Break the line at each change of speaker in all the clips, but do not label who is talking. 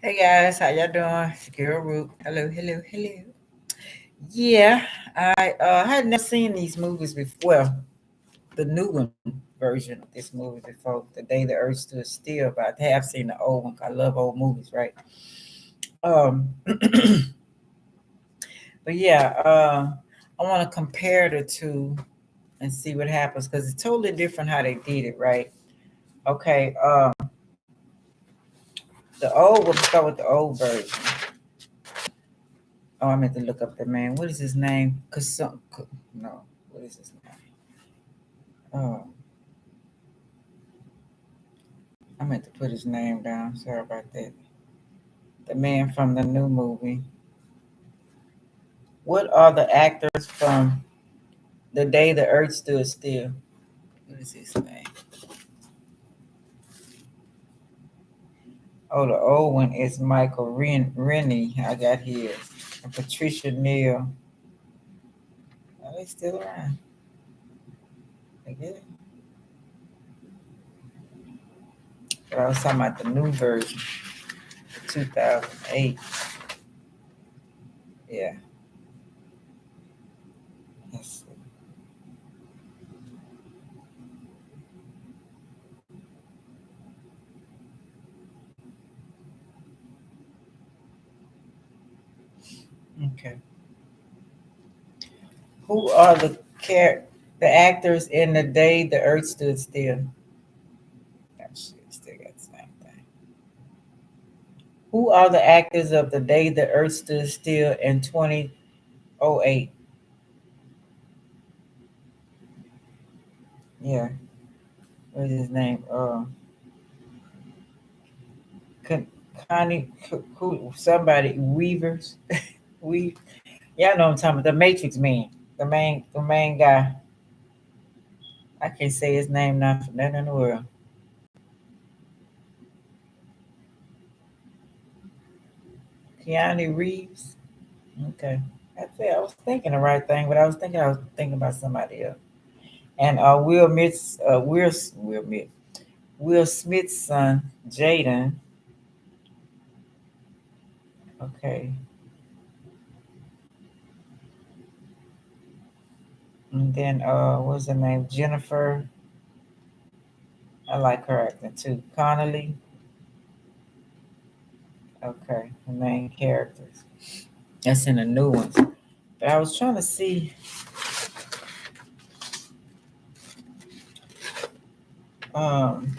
Hey guys, how y'all doing? It's Girl Root. Hello, hello, hello. Yeah, I had never seen these movies before. Well, the new one version of this movie before, The Day the Earth Stood Still, but I have seen the old one. I love old movies, right? But yeah, I want to compare the two and see what happens because it's totally different how they did it, right? Okay, we'll start with the old version. Oh, I meant to look up the man. What is his name? No, what is his name? Oh, I meant to put his name down. Sorry about that. The man from the new movie. What are the actors from The Day the Earth Stood Still? What is his name? Oh, the old one is Michael Rennie. I got here. And Patricia Neal. Are they still around? I guess. But I was talking about the new version, 2008. Yeah. Let's see. Okay. Who are the actors in The Day the Earth Stood Still? Oh, shit, still got the same thing. Who are the actors of The Day the Earth Stood Still in 2008? Yeah, what is his name? Con- Connie, somebody Weavers. We, y'all know what I'm talking about. The Matrix man, the main guy. I can't say his name now for nothing in the world. Keanu Reeves. Okay, that's it. I was thinking the right thing, but I was thinking about somebody else. And Will Smith's son, Jaden. Okay. And then what's her name? Jennifer. I like her acting too. Connolly. Okay. The main characters. That's in the new ones. But I was trying to see um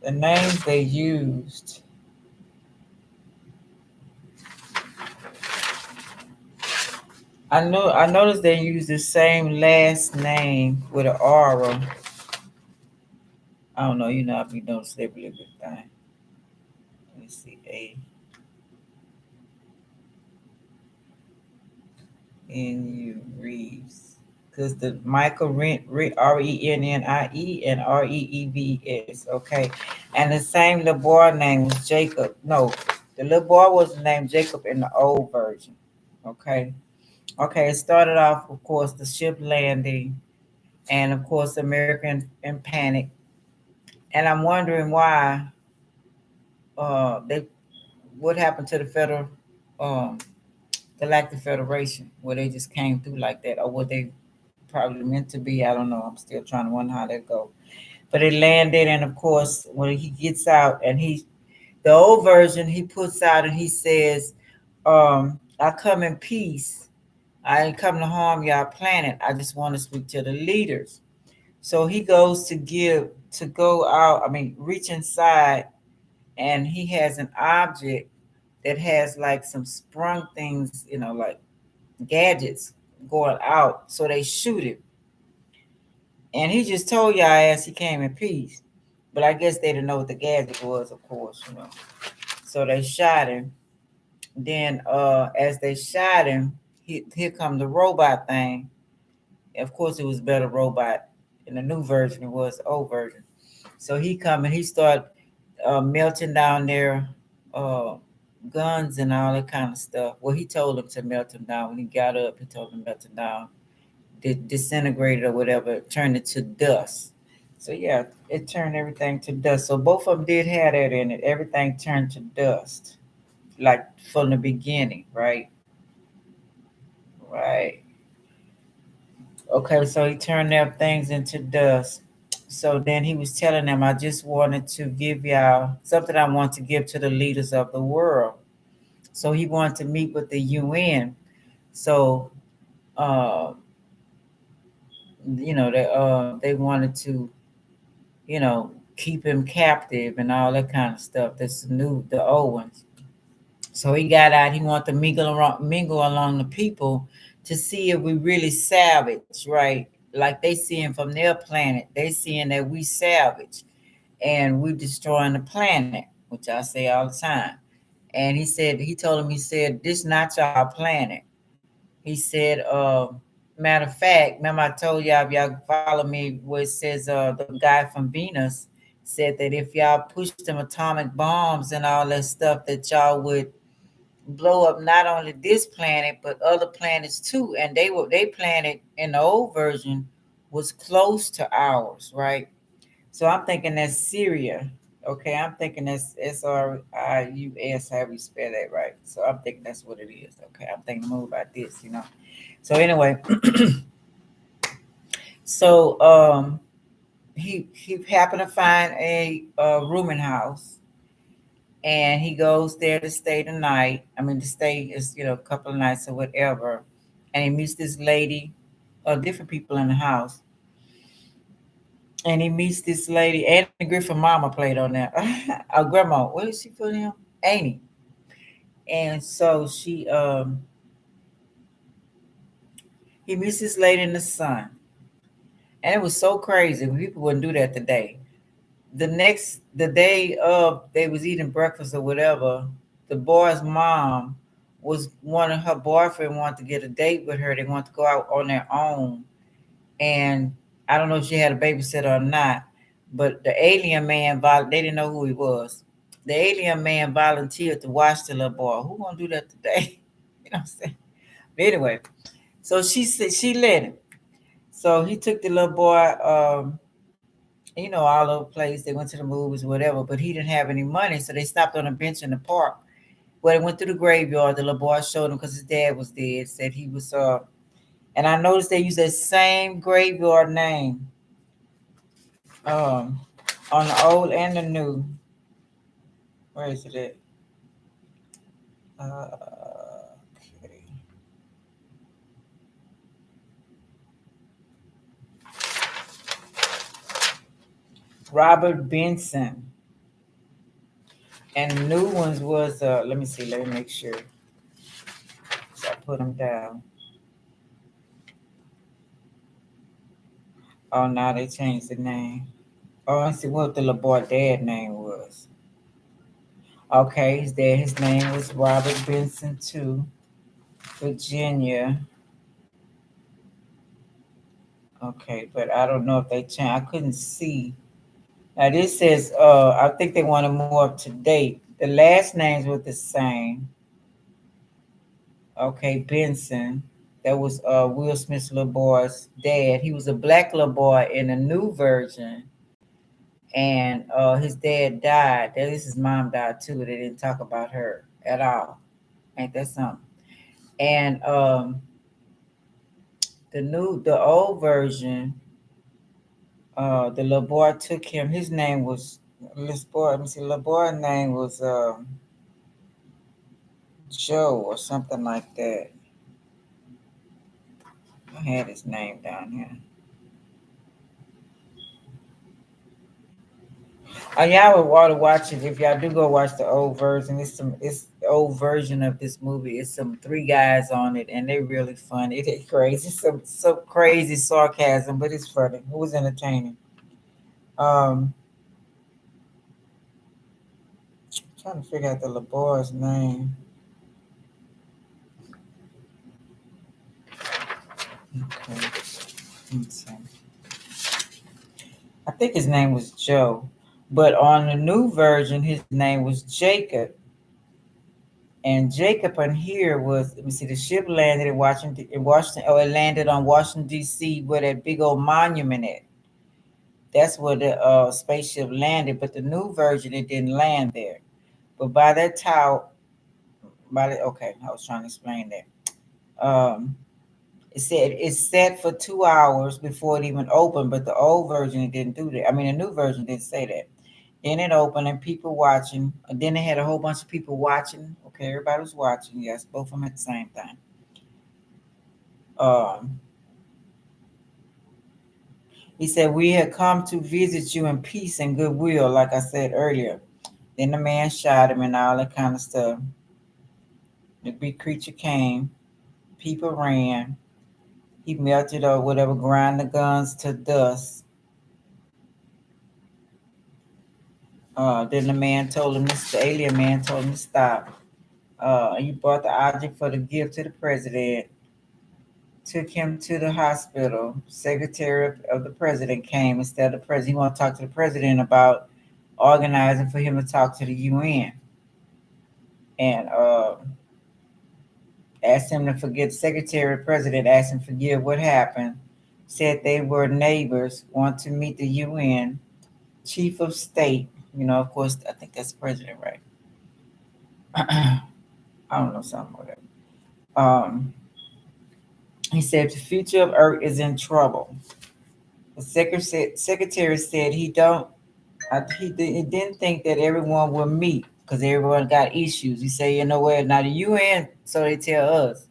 the names they used. I noticed they used the same last name with an aura. I don't know, I be doing celebrity thing. Let me see. N.U. Reeves. Because the Michael Rennie and Reeves. Okay. And the same little boy name was Jacob. No, the little boy was named Jacob in the old version. Okay. Okay. It started off, of course, the ship landing and, of course, American in panic. And I'm wondering why they what happened to the federal um Galactic Federation where they just came through like that, or what they probably meant to be. I don't know. I'm still trying to wonder how that go. But it landed, and of course, when he gets out, and the old version, he puts out and he says, "I come in peace. I ain't come to harm y'all planet. I just want to speak to the leaders." So he goes to go out. I mean, reach inside, and he has an object that has like some sprung things, like gadgets going out. So they shoot him. And he just told y'all ass he came in peace. But I guess they didn't know what the gadget was, of course. So they shot him. Then as they shot him, here come the robot thing. Of course it was better robot in the new version, it was the old version. So he come and he start melting down their uh, guns and all that kind of stuff. Well, he told them to melt them down. When he got up, he told them to melt them down, disintegrated or whatever, turned it to dust. So yeah, it turned everything to dust. So both of them did have that in it. Everything turned to dust, like from the beginning, right? Right. Okay, so he turned their things into dust. So then he was telling them, I just wanted to give y'all something I want to give to the leaders of the world. So he wanted to meet with the UN. So, uh, they wanted to, keep him captive and all that kind of stuff. That's new, the old ones. So he got out. He wanted to mingle along the people to see if we really savage, right? Like they seeing from their planet, they seeing that we savage and we destroying the planet, which I say all the time. And he told him, he said, this not y'all planet. He said, matter of fact, remember I told y'all, if y'all follow me, where it says the guy from Venus said that if y'all push them atomic bombs and all that stuff, that y'all would blow up not only this planet but other planets too. And they planet in the old version was close to ours, right? So I'm thinking that's Syria. Okay, I'm thinking that's SRIUS, however you spell that, right? So I'm thinking that's what it is. Okay, I'm thinking more about this. So anyway, so he happened to find a rooming house, and he goes there to stay the night. I mean, to stay is a couple of nights or whatever, and he meets this lady, or different people in the house, and he meets this lady. Annie Griffin Mama played on there. Our grandma, what is she for him? Annie. And so he meets this lady in the sun, and it was so crazy. People wouldn't do that today. The day of they was eating breakfast or whatever, the boy's mom was wanting her boyfriend wanted to get a date with her. They wanted to go out on their own, and I don't know if she had a babysitter or not, but the alien man they didn't know who he was. The alien man volunteered to watch the little boy. Who gonna do that today? You know what I'm saying? But anyway, so she said she let him. So he took the little boy, all over the place. They went to the movies, whatever, but he didn't have any money, so they stopped on a bench in the park. Well, they went through the graveyard. The little boy showed him because his dad was dead. Said he was and I noticed they used that same graveyard name um on the old and the new. Where is it at? Okay. Robert Benson. And the new ones was let me see, let me make sure. So I put them down. Oh, now they changed the name. Oh, I see what the little boy dad name was. Okay, his dad, his name was Robert Benson too, Virginia. Okay, but I don't know if they changed. I couldn't see. Now this says, I think they wanted more up to date. The last names were the same. Okay, Benson. That was Will Smith's little boy's dad. He was a black little boy in a new version, and his dad died. That is, his mom died too. They didn't talk about her at all. Ain't that something? And the old version, the little boy took him. His name was this boy. Let me see. Little boy's name was Joe or something like that. I had his name down here. Y'all would want to watch it if y'all do go watch the old version. It's the old version of this movie. It's some three guys on it, and they're really funny. It's crazy, some crazy sarcasm, but it's funny. It was entertaining. Um, Trying to figure out the LeBar's name. Okay, let's see. I think his name was Joe, but on the new version, his name was Jacob. And Jacob on here was, let me see, the ship landed in Washington, or it landed on Washington, D.C., where that big old monument at. That's where the spaceship landed, but the new version it didn't land there. But by that time, okay, I was trying to explain that. It said it's set for 2 hours before it even opened, but the old version it didn't do that. I mean, the new version didn't say that. Then it opened and people watching. And then they had a whole bunch of people watching. Okay, everybody was watching. Yes, both of them at the same time. Um, he said we had come to visit you in peace and goodwill, like I said earlier. Then the man shot him and all that kind of stuff. The big creature came. People ran. He melted or whatever, grind the guns to dust. Then the alien man told him to stop. He brought the object for the gift to the president, took him to the hospital. Secretary of the president came instead of the president. He wanted to talk to the president about organizing for him to talk to the UN. And asked him to forget. Secretary of president asked him to forgive what happened. Said they were neighbors, want to meet the UN chief of state. Of course, I think that's president, right? I don't know something like that. He said the future of Earth is in trouble. The secretary said he didn't think that everyone would meet because everyone got issues. He said, what? Now the UN, so they tell us,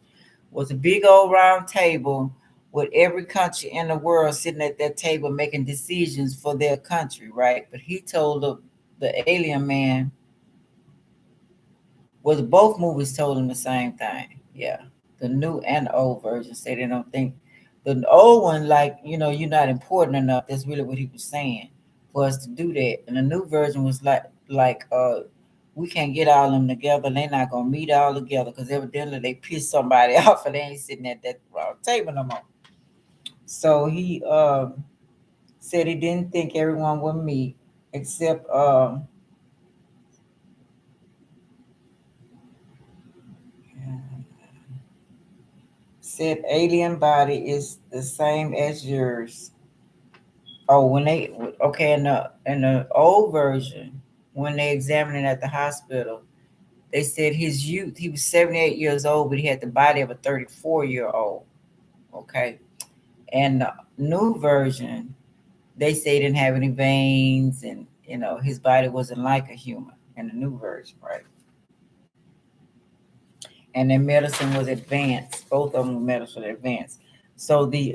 was a big old round table with every country in the world sitting at that table making decisions for their country, right? But he told the alien man, both movies told him the same thing. Yeah. The new and the old version say they don't think the old one, like, you're not important enough. That's really what he was saying for us to do that. And the new version was we can't get all of them together. They're not gonna meet all together because evidently they pissed somebody off and they ain't sitting at that table no more. So he said he didn't think everyone would meet except said alien body is the same as yours. Oh, in the old version, when they examined it at the hospital, they said his youth, he was 78 years old, but he had the body of a 34-year-old. Okay. And the new version, they say he didn't have any veins and his body wasn't like a human in the new version, right? And their medicine was advanced. Both of them were medicine advanced. So the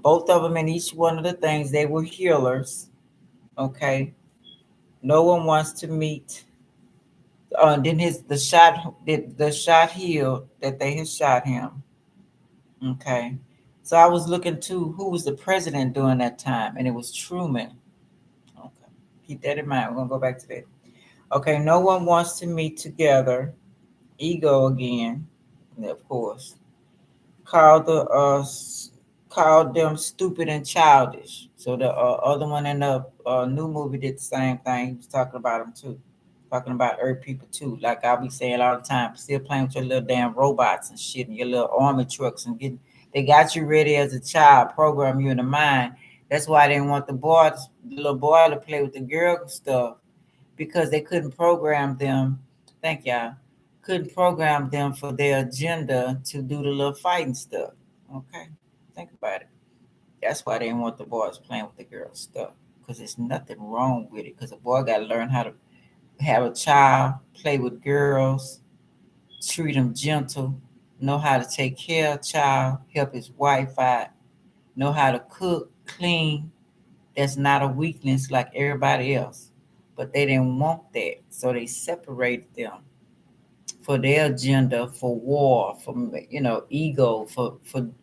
both of them in each one of the things, they were healers. Okay. No one wants to meet. Then the shot healed that they had shot him. Okay. So I was looking to who was the president during that time, and it was Truman. Okay. Keep that in mind. We're gonna go back to that. Okay, no one wants to meet together. Ego again, of course. Called called them stupid and childish. So the other one in the new movie did the same thing. He was talking about them too, talking about Earth people too. Like I be saying all the time, still playing with your little damn robots and shit, and your little army trucks and getting. They got you ready as a child, program you in the mind. That's why they didn't want the little boy to play with the girl stuff because they couldn't program them. Thank y'all. Couldn't program them for their agenda to do the little fighting stuff. Okay, think about it. That's why they didn't want the boys playing with the girls stuff because there's nothing wrong with it. Because a boy got to learn how to have a child, play with girls, treat them gentle, know how to take care of a child, help his wife out, know how to cook, clean. That's not a weakness like everybody else. But they didn't want that, so they separated them for their agenda, for war, for ego, for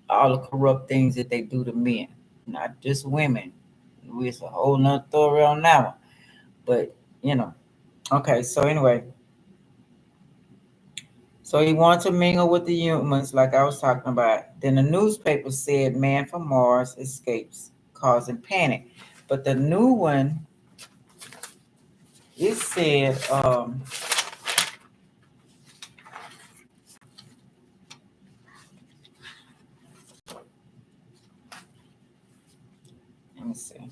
all the corrupt things that they do to men, not just women. It's a whole nother story on that one. But okay. So anyway, so he wanted to mingle with the humans, like I was talking about. Then the newspaper said, "Man from Mars escapes, causing panic." But the new one, it said, let me see.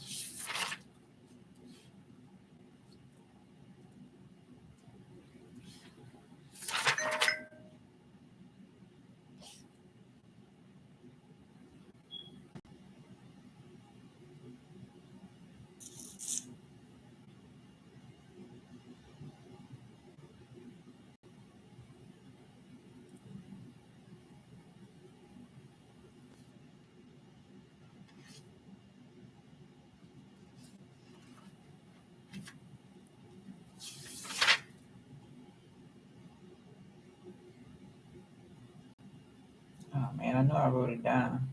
Man, I know I wrote it down.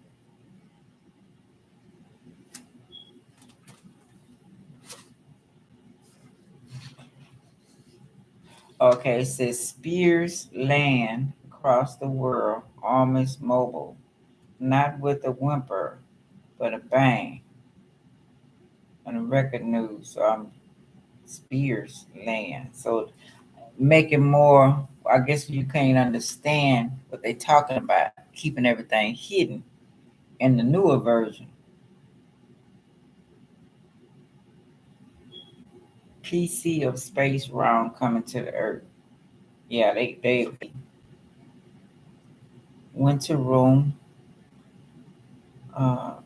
Okay, it says Spears land across the world, almost mobile, not with a whimper, but a bang. On the record news, so I'm Spears land. So make it more, I guess you can't understand what they're talking about, keeping everything hidden in the newer version. PC of space round coming to the Earth. Yeah, they went to room. Uh,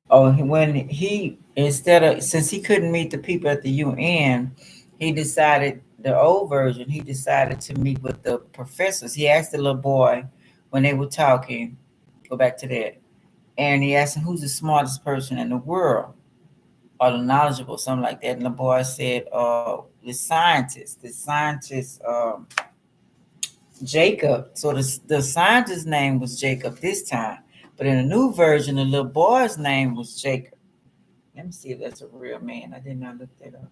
when he instead of since he couldn't meet the people at the UN, he decided the old version. He decided to meet with the professors. He asked the little boy when they were talking. Go back to that, and he asked him who's the smartest person in the world or the knowledgeable, something like that. And the boy said, the scientist. The scientist, Jacob. So the scientist's name was Jacob this time, but in the new version, the little boy's name was Jacob. Let me see if that's a real man. I did not look that up.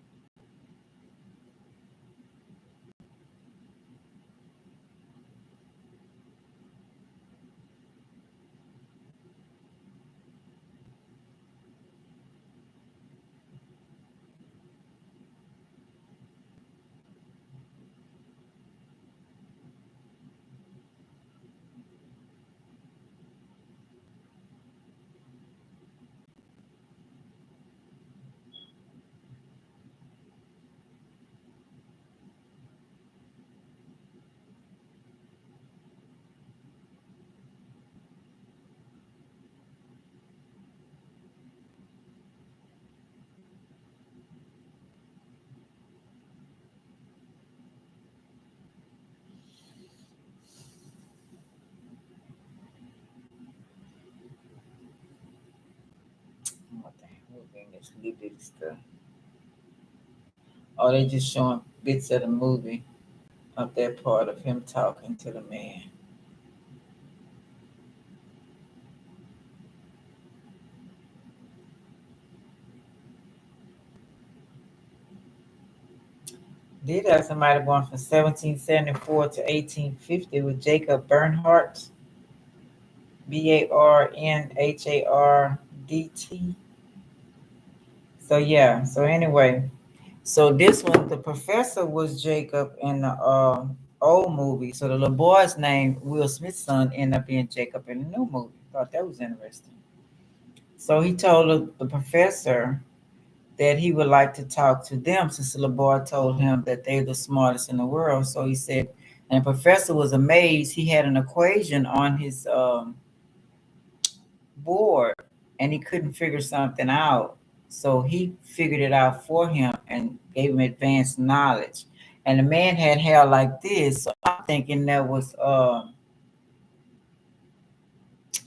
What the hell? We're getting this little bitty stuff. Oh, they just showing bits of the movie of that part of him talking to the man. Did have somebody born from 1774 to 1850 with Jacob Bernhardt, Barnhardt. So yeah. So anyway, so this one, the professor was Jacob in the old movie. So the little boy's name, Will Smith's son, ended up being Jacob in the new movie. Thought that was interesting. So he told the professor that he would like to talk to them since the little boy told him that they're the smartest in the world. So he said, and the professor was amazed. He had an equation on his board and he couldn't figure something out. So he figured it out for him and gave him advanced knowledge. And the man had hair like this. So I'm thinking that was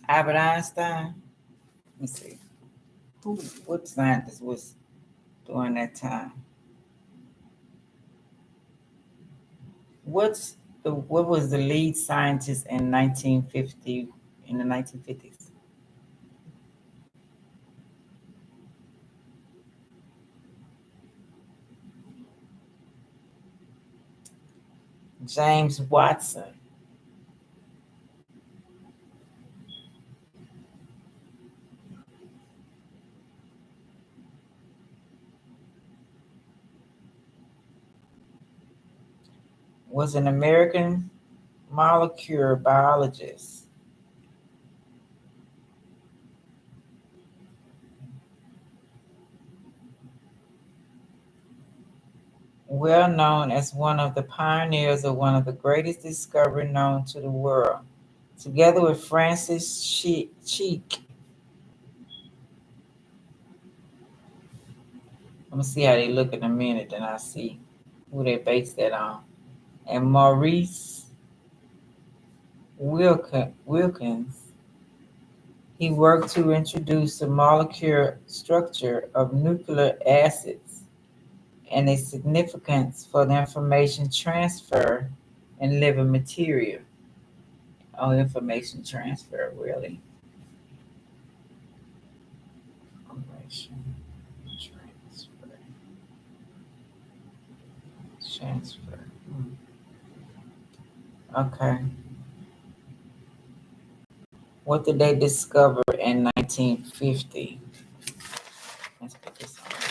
Albert Einstein. Let me see. What scientist was during that time? What was the lead scientist in 1950 in the 1950s? James Watson was an American molecular biologist, well known as one of the pioneers of one of the greatest discoveries known to the world. Together with Francis Cheek, I'm gonna see how they look in a minute, and I see who they base that on. And Maurice Wilkins, he worked to introduce the molecular structure of nucleic acids and its significance for the information transfer and living material. Oh, information transfer, really. Information transfer. Transfer. Okay. What did they discover in 1950? Let's put this on the other.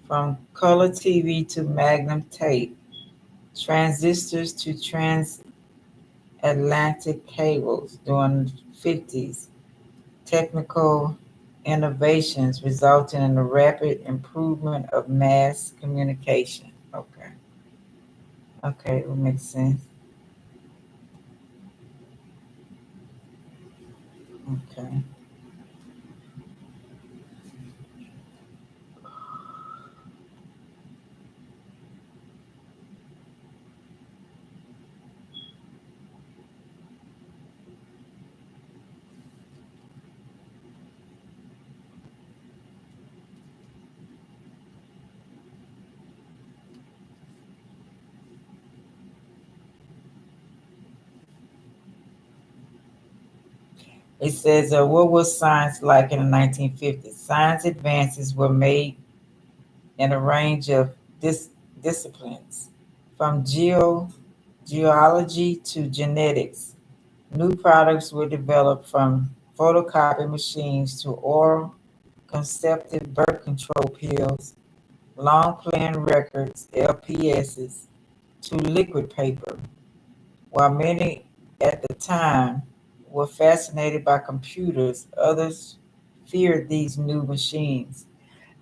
From color TV to Magnum tape, transistors to transatlantic cables during the 50s, technical innovations resulting in the rapid improvement of mass communication. Okay. Okay, it makes sense. Okay. It says, what was science like in the 1950s? Science advances were made in a range of disciplines, from geology to genetics. New products were developed from photocopy machines to oral contraceptive birth control pills, long playing records, LPSs, to liquid paper. While many at the time were fascinated by computers, others feared these new machines.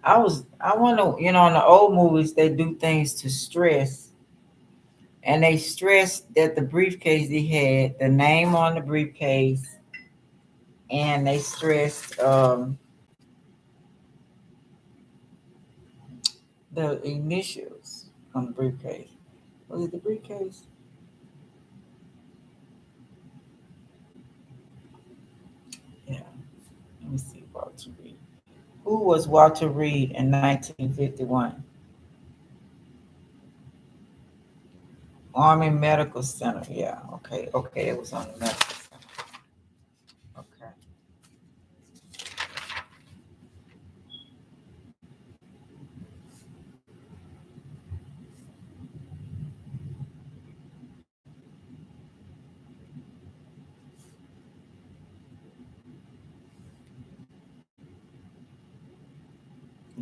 I wonder, in the old movies they do things to stress, and they stressed that the briefcase they had the name on the briefcase, and they stressed the initials on the briefcase. Was it the briefcase? Yeah. Let me see. Walter Reed. Who was Walter Reed in 1951? Army Medical Center. Yeah. Okay. Okay. It was on the medical center. Okay.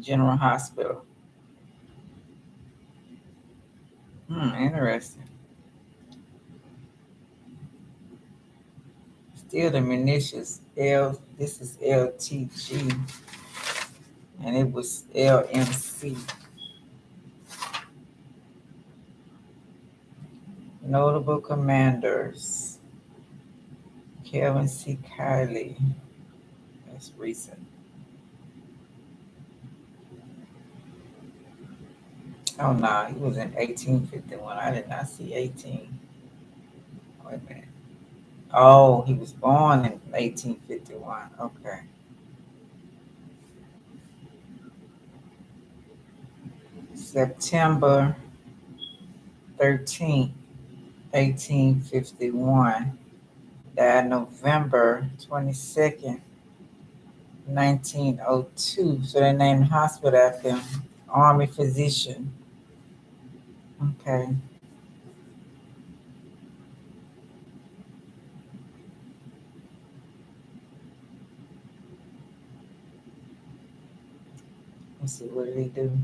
General Hospital. Interesting. Still the munitions. L. This is LTG, and it was LMC. Notable commanders. Kelvin C. Kiley. That's recent. Oh no, he was in 1851. I did not see 18. Wait a minute. Oh, he was born in 1851. Okay. September 13th, 1851. Died November 22nd, 1902. So they named the hospital after him. Army physician. Okay. Let's see, what did he do?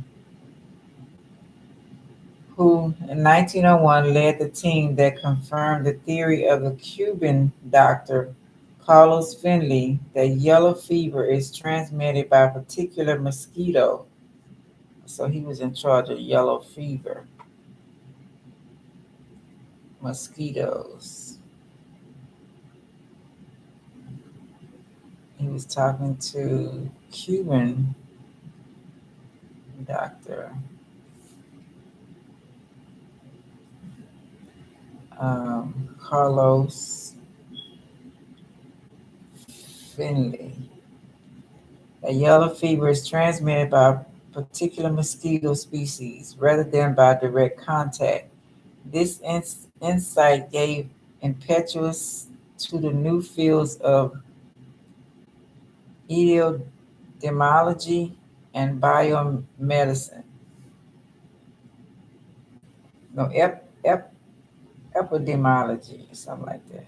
Who in 1901 led the team that confirmed the theory of the Cuban doctor Carlos Finley that yellow fever is transmitted by a particular mosquito. So he was in charge of yellow fever. Mosquitoes. He was talking to Cuban doctor. Carlos Finley. A yellow fever is transmitted by a particular mosquito species rather than by direct contact. This insight gave impetus to the new fields of epidemiology and biomedicine. No, epidemiology, something like that.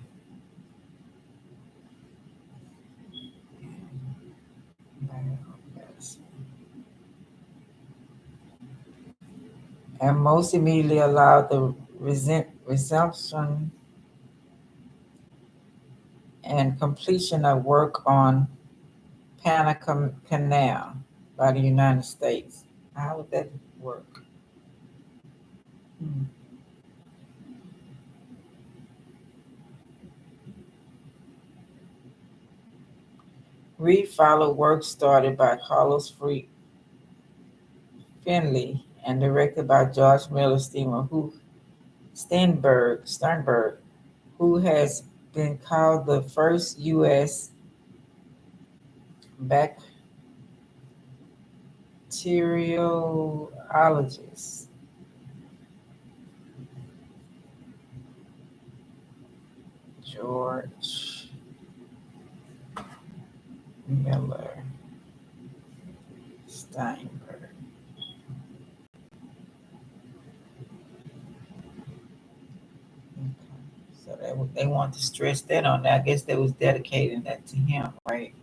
And most immediately allowed the resumption and completion of work on Panama Canal by the United States. How would that work? Hmm. Reed followed work started by Carlos Finley and directed by George Miller Sternberg, who has been called the first U.S. bacteriologist. George Miller Steinberg. Okay. So they want to stress that on that. I guess they was dedicating that to him, right?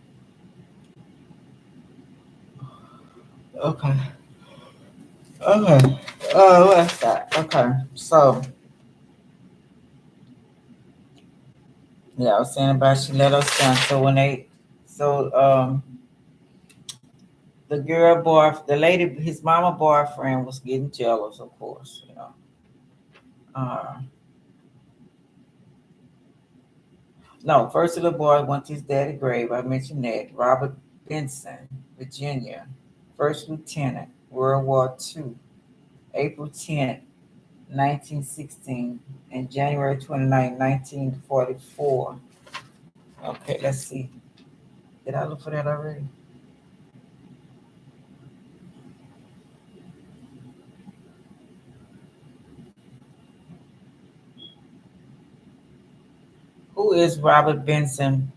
Okay. Okay. What's that? Okay. So yeah, I was saying about she let us down. So when the girl the lady, his mama boyfriend was getting jealous, of course, you know. Uh, no, first little boy went to his daddy's grave. I mentioned that. Robert Benson, Virginia, first lieutenant, World War II, April 10th, 1916, and January 29th, 1944. Okay, let's see. Did I look for that already? Who is Robert Benson?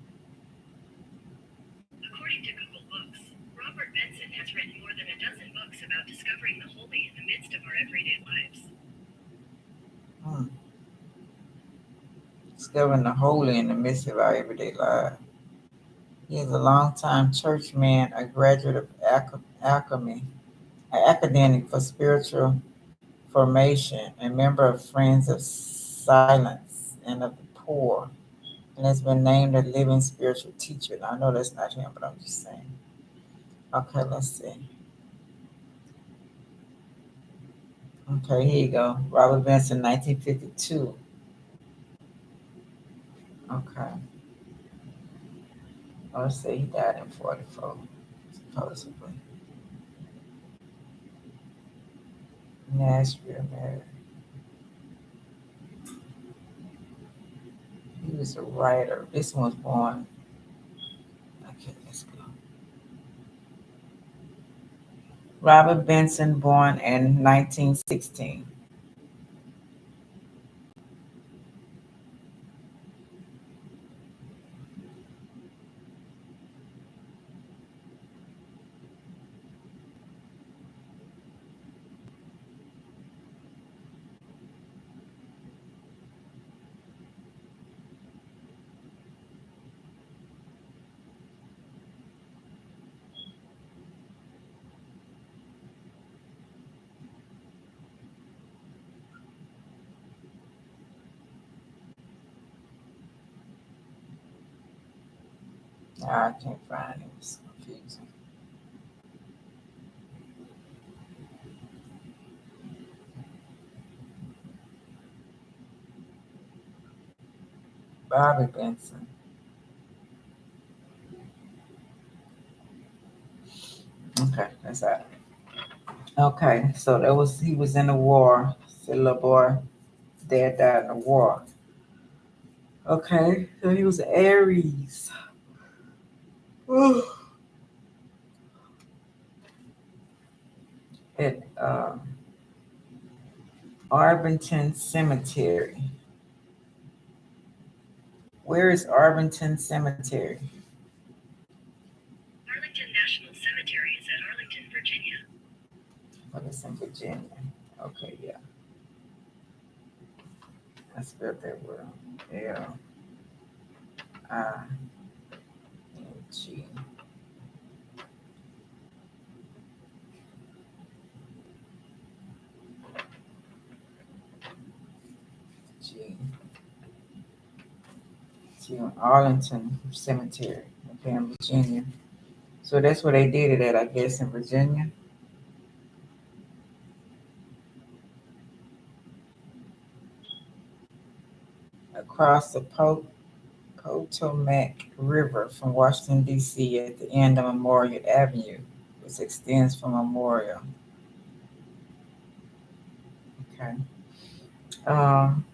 According to Google Books, Robert Benson has written more than a dozen books about discovering the holy in the midst of our everyday lives. Hmm. Discovering the holy in the midst of our everyday lives. He is a longtime churchman, a graduate of alchemy, an academic for spiritual formation, a member of Friends of Silence and of the Poor, and has been named a living spiritual teacher. Now, I know that's not him, but I'm just saying. Okay, let's see. Okay, here you go. Robert Benson, 1952. Okay. Oh, let's see. He died in 44, supposedly. Nashville, Mary. He was a writer. This one was born. Okay, let's go. Robert Benson, born in 1916. I can't find it. It's confusing. Bobby Benson. Okay, that's that. Okay, so that was he was in the war. Said little boy. Dad died in the war. Okay, so he was Aries. At Arlington Cemetery. Where is Arlington Cemetery?
Arlington National Cemetery is at Arlington, Virginia.
Oh, it's in Virginia. Okay, yeah. I spelled that word. L-I-N-G. G. G. Arlington Cemetery. Okay, in Virginia. So that's where they did it at, I guess, in Virginia. Across the Potomac River from Washington, D.C. at the end of Memorial Avenue, which extends from Memorial. Okay. Um,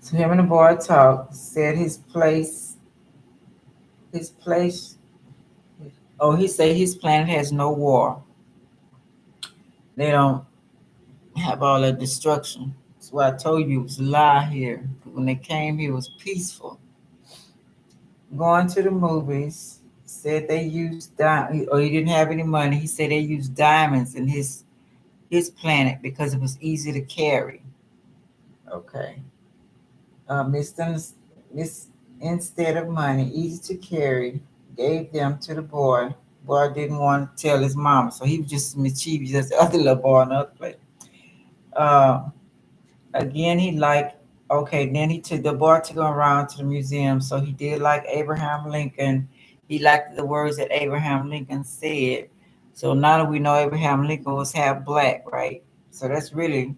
so him and the boy talked, said his place, oh, he said his planet has no war. They don't have all that destruction. That's why I told you it was a lie here. When they came here, it was peaceful. Going to the movies, said they used or he didn't have any money. He said they used diamonds in his planet because it was easy to carry. Okay. Miss them, Miss instead of money, easy to carry, gave them to the boy. Boy didn't want to tell his mama, so he was just mischievous as the other little boy in the other place. Uh, Again, he liked. Okay, then he took the boy to go around to the museum. So he did like Abraham Lincoln. He liked the words that Abraham Lincoln said. So now that we know Abraham Lincoln was half black, right? So that's really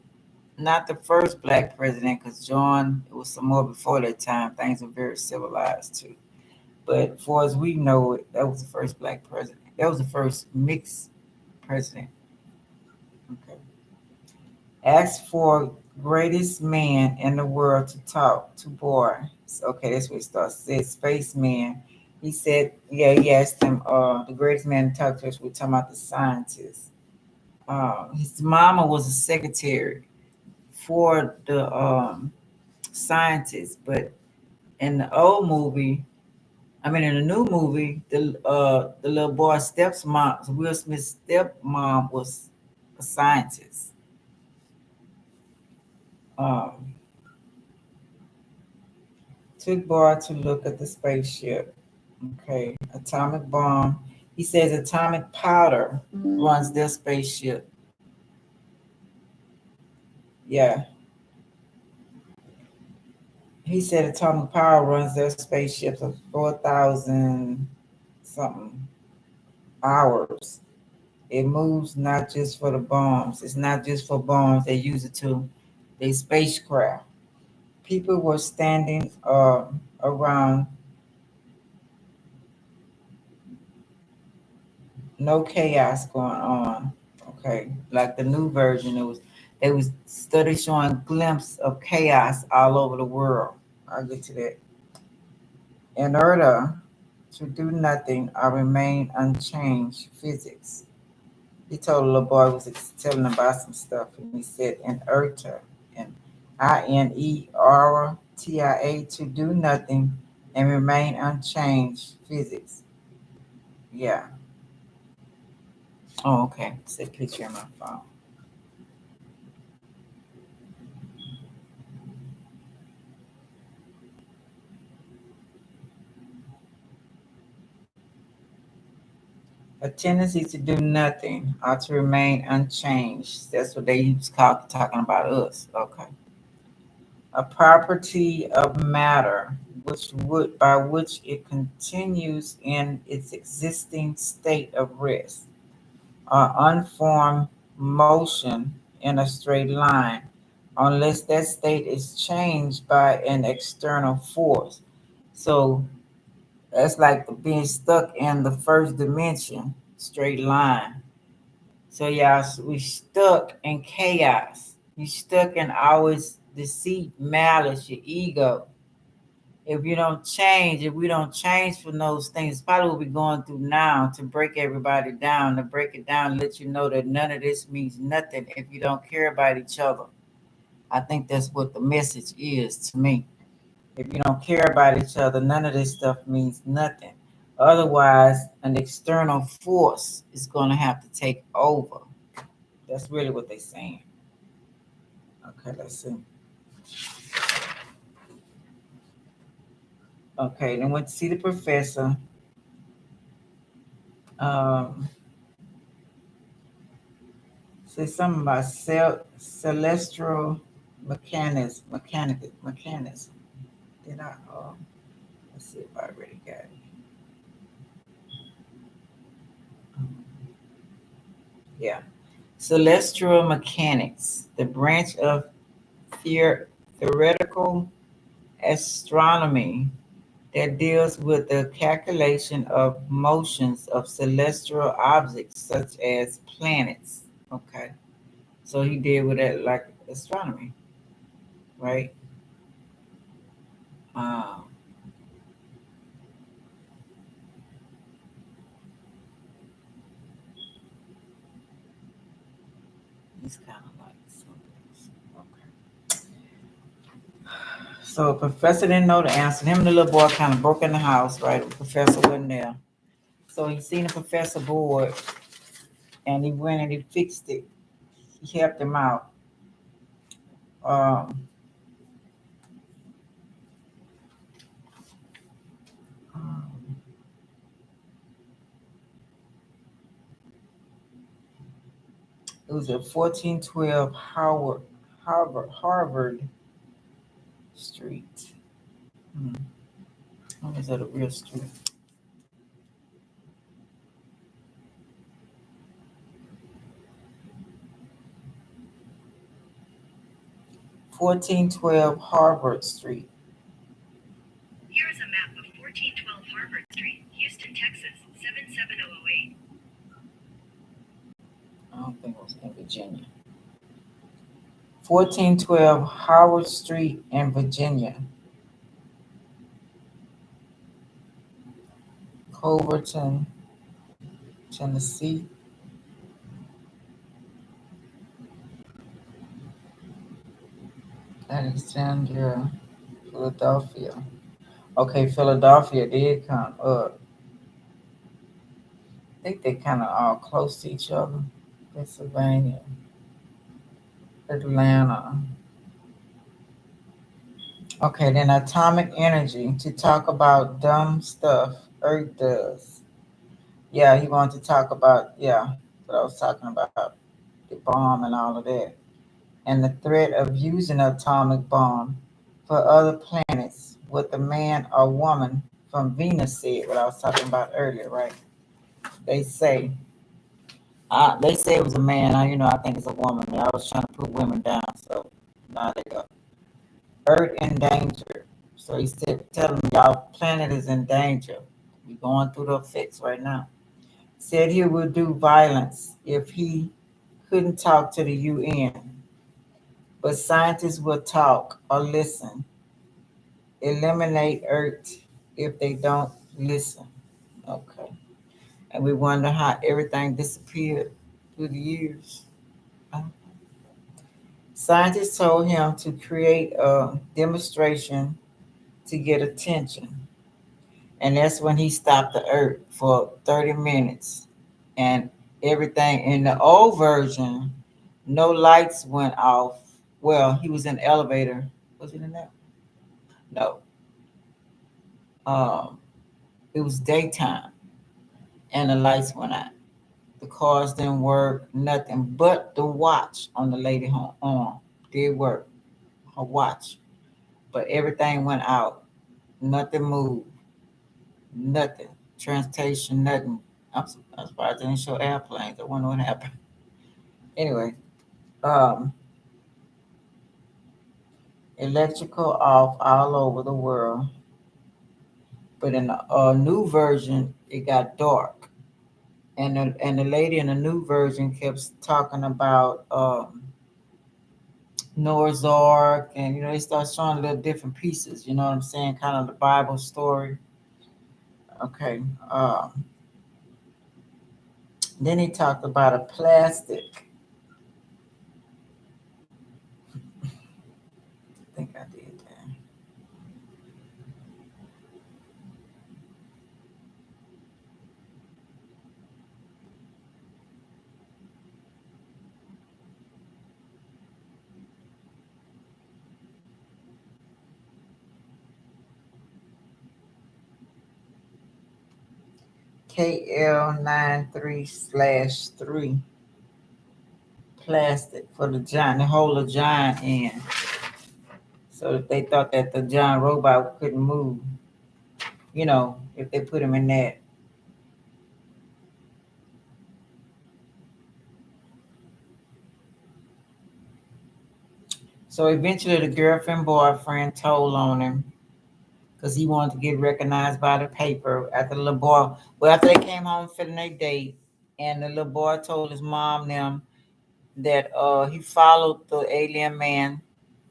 not the first black president, because John, it was some more before that time. Things were very civilized too. But for as we know it, that was the first black president. That was the first mixed president. Okay. Asked for greatest man in the world to talk to boy. Okay, that's what it starts. Said spaceman. He said, yeah, he asked him, the greatest man to talk to us. We're talking about the scientist. His mama was a secretary for the scientist, but in the old movie, I mean, in the new movie, the little boy's stepmom, Will Smith's stepmom, was a scientist. Um, Took boy to look at the spaceship. Okay, atomic bomb. He says atomic powder runs their spaceship. Yeah, he said atomic power runs their spaceships of 4,000 something hours. It moves not just for the bombs. It's not just for bombs. They use it to they spacecraft. People were standing around, no chaos going on. Okay, like the new version, they was study showing glimpse of chaos all over the world. I'll get to that. In order to do nothing or remain unchanged, physics. He told a little boy was telling him about some stuff, and he said inertia, and INERTIA, to do nothing and remain unchanged, physics. Yeah. Oh, okay. It's a picture on my phone. A tendency to do nothing or to remain unchanged. That's what they use called talking about us. Okay. A property of matter by which it continues in its existing state of rest or unformed motion in a straight line, unless that state is changed by an external force. So that's like being stuck in the first dimension, straight line. So yeah, so we stuck in chaos. You stuck in always deceit, malice, your ego. If you don't change, if we don't change from those things, probably what we're going through now to break everybody down, to break it down, let you know that none of this means nothing if you don't care about each other. I think that's what the message is to me. If you don't care about each other, none of this stuff means nothing. Otherwise, an external force is going to have to take over. That's really what they're saying. Okay, let's see. Okay, then went to see the professor. Um, say something about celestial mechanism. Did I? Let's see if I already got it. Yeah, celestial mechanics, the branch of theoretical astronomy that deals with the calculation of motions of celestial objects such as planets. Okay, so he did with that like astronomy, right? Um, he's kind of like something else. Okay. So professor didn't know the answer. Him and the little boy kind of broke in the house, right? The professor wasn't there. So he seen the professor bored and he went and he fixed it. He helped him out. Um, um, it was at 1412 Harvard Street. Hmm. Or is that a real street? 1412 Harvard Street.
Here is a map of 1412 Harvard Street, Houston, Texas, 77008.
I don't think it was in Virginia. 1412 Howard Street in Virginia. Culverton, Tennessee. Alexandria, Philadelphia. Okay, Philadelphia did come up. I think they kind of all close to each other. Pennsylvania, Atlanta. Okay, then atomic energy to talk about dumb stuff Earth does. Yeah, he wanted to talk about, yeah, what I was talking about, the bomb and all of that. And the threat of using an atomic bomb for other planets, what the man or woman from Venus said, what I was talking about earlier, right? They say, they say it was a man. I think it's a woman. I was trying to put women down, so now they go. Earth in danger. So he said, tell them y'all planet is in danger. We're going through the effects right now. Said he would do violence if he couldn't talk to the UN. But scientists will talk or listen. Eliminate Earth if they don't listen. Okay. And we wonder how everything disappeared through the years. Uh, Scientists told him to create a demonstration to get attention. And that's when he stopped the Earth for 30 minutes. And everything in the old version, no lights went off. Well, he was in the elevator. Was it in that? No. Um, it was daytime and the lights went out. The cars didn't work, nothing but the watch on the lady arm did work, her watch. But everything went out. Nothing moved, nothing. Transportation, nothing. I'm surprised they didn't show airplanes. I wonder what happened. Anyway, um, electrical off all over the world. But in the new version, it got dark. And the lady in the new version kept talking about Noah's Ark, and they start showing little different pieces. You know what I'm saying? Kind of the Bible story. Okay. Then he talked about a plastic. I think I did that. KL93/3 plastic for the giant, the whole of giant in. So that they thought that the giant robot couldn't move. If they put him in that. So eventually the girlfriend boyfriend told on him because he wanted to get recognized by the paper after the little boy. Well, after they came home feeling their date, and the little boy told his mom them that he followed the alien man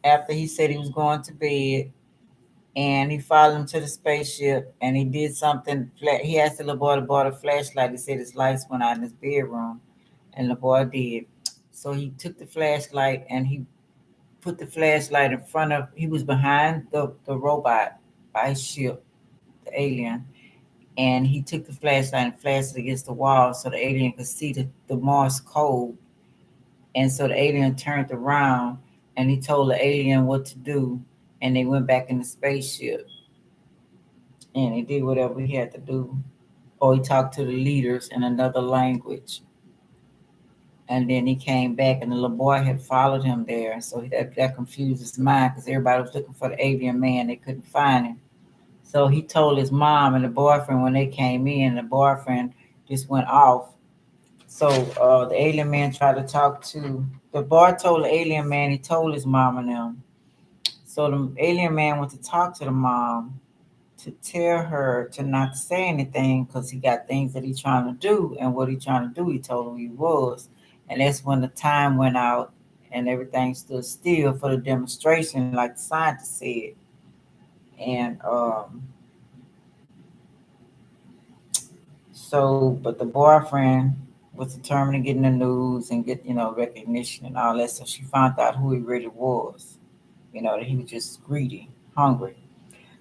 after he said he was going to bed, and he followed him to the spaceship, and he did something. He asked the little boy to borrow a flashlight. He said his lights went out in his bedroom, and the boy did. So he took the flashlight and he put the flashlight in front of. He was behind the robot by his ship, the alien, and he took the flashlight and flashed it against the wall so the alien could see the Morse code. And so the alien turned around and he told the alien what to do, and they went back in the spaceship and he did whatever he had to do. Or he talked to the leaders in another language. And then he came back, and the little boy had followed him there. So that confused his mind because everybody was looking for the alien man. They couldn't find him. So he told his mom and the boyfriend when they came in, the boyfriend just went off. So the alien man tried to talk to the boy. Told the alien man he told his mom and them. So the alien man went to talk to the mom to tell her to not say anything because he got things that he's trying to do, and what he trying to do, he told him he was. And that's when the time went out and everything stood still for the demonstration, like the scientist said. And but the boyfriend was determined to get in the news and get recognition and all that. So she found out who he really was. That he was just greedy, hungry.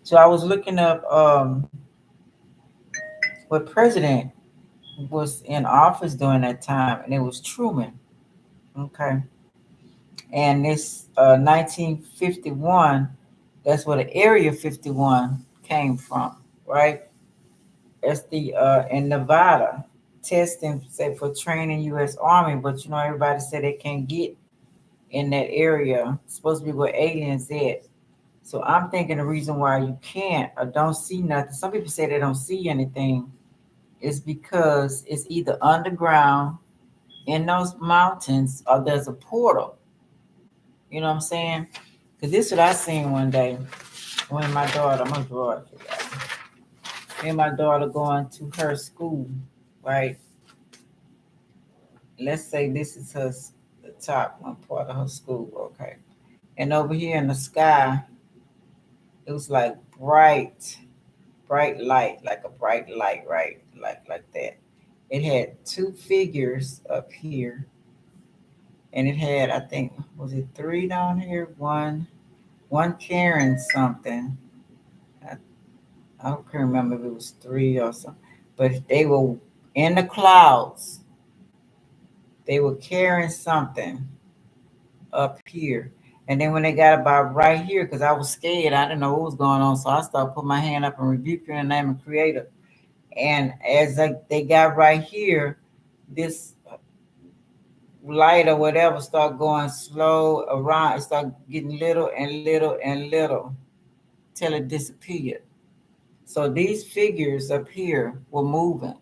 So I was looking up what president was in office during that time, and it was Truman. Okay, and this 1951, that's where the Area 51 came from, right? That's the in Nevada, testing say for training U.S. Army, but everybody said they can't get in that area. It's supposed to be where aliens at. So I'm thinking the reason why you can't or don't see nothing. Some people say they don't see anything is because it's either underground in those mountains or there's a portal. You know what I'm saying? Because this is what I seen one day when my daughter, I'm gonna draw it for y'all. Me and my daughter going to her school, right? Let's say this is the top one part of her school, okay? And over here in the sky, it was like bright light, like a bright light, right? Like that. It had two figures up here, and it had, I think, was it three down here? One carrying something. I, I don't remember if it was three or something, but they were in the clouds. They were carrying something up here. And then when they got about right here, because I was scared, I didn't know what was going on, so I started putting my hand up and rebuke you in the name of Creator. And as they got right here, this light or whatever start going slow around. It start getting little and little and little till it disappeared. So these figures up here were moving,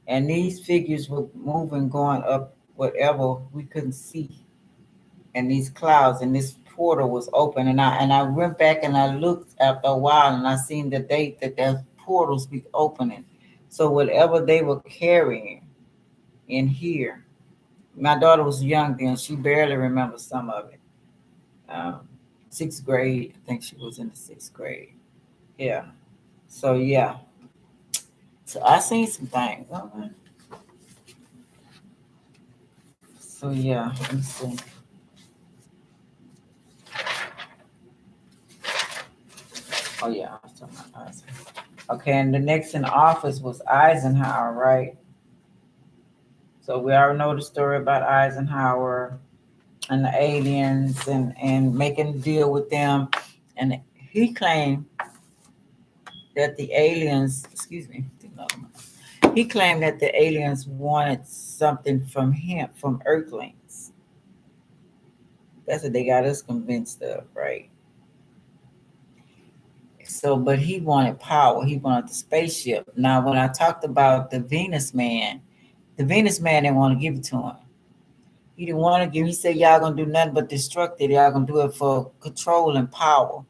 and these figures were moving, going up whatever we couldn't see, and these clouds, and this portal was open, and I went back and I looked after a while, and I seen the date that that portals be opening. So whatever they were carrying in here, my daughter was young then; she barely remembers some of it. um, sixth grade. I think she was in the sixth grade. Yeah. So yeah. So I seen some things. So yeah, let me see. Oh yeah, I was talking about Eisenhower. Okay, and the next in office was Eisenhower, right? So we already know the story about Eisenhower and the aliens and making a deal with them. And he claimed that the aliens, excuse me, he claimed that the aliens wanted something from him, from Earthlings. That's what they got us convinced of, right? So, but he wanted power. He wanted the spaceship. Now, when I talked about the Venus man didn't want to give it to him. He didn't want to give. He said, "Y'all gonna do nothing but destruct it. Y'all gonna do it for control and power."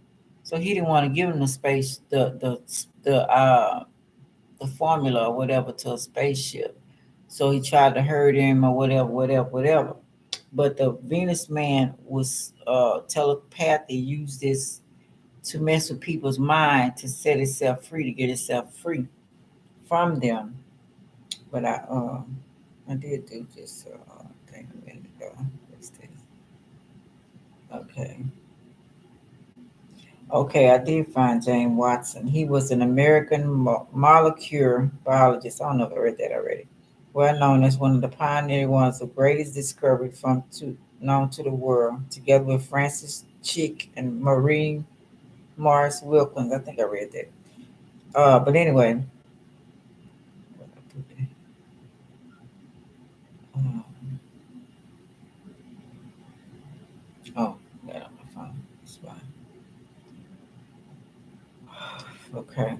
So he didn't want to give him the space, the formula or whatever to a spaceship. So he tried to hurt him or whatever, whatever, whatever. But the Venus man was telepathy, used this to mess with people's mind to set itself free, to get itself free from them. But I did do this thing a minute ago. What's this? Okay. Okay, I did find James Watson. He was an American molecular biologist. I don't know if I read that already. Well known as one of the pioneering ones of greatest discovery known to the world, together with Francis Crick and Marie Morris Wilkins. I think I read that. But anyway, um, oh, got it on my phone. It's fine. Okay.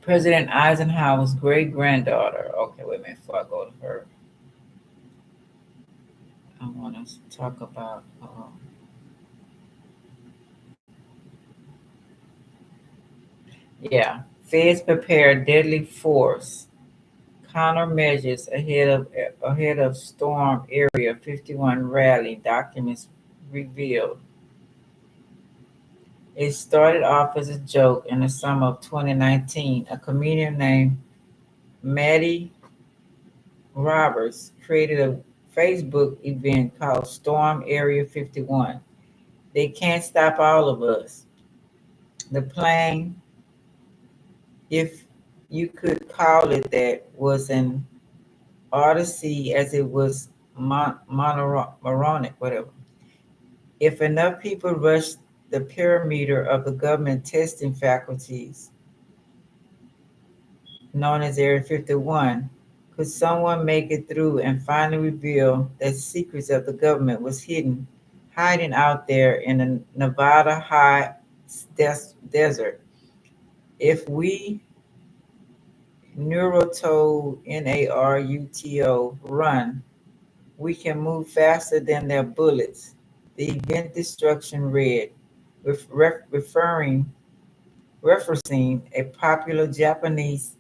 President Eisenhower's great granddaughter. Okay, wait a minute before I go to her. I want to talk about. Yeah, feds prepare deadly force countermeasures ahead of Storm Area 51 rally. Documents revealed. It started off as a joke in the summer of 2019. A comedian named Maddie Roberts created a Facebook event called Storm Area 51. They can't stop all of us. The plane, if you could call it that, was an odyssey as it was moronic, whatever. If enough people rushed the perimeter of the government testing faculties, known as Area 51, could someone make it through and finally reveal that secrets of the government was hiding out there in the Nevada high desert? If we Naruto run, we can move faster than their bullets. The event destruction read, referencing a popular Japanese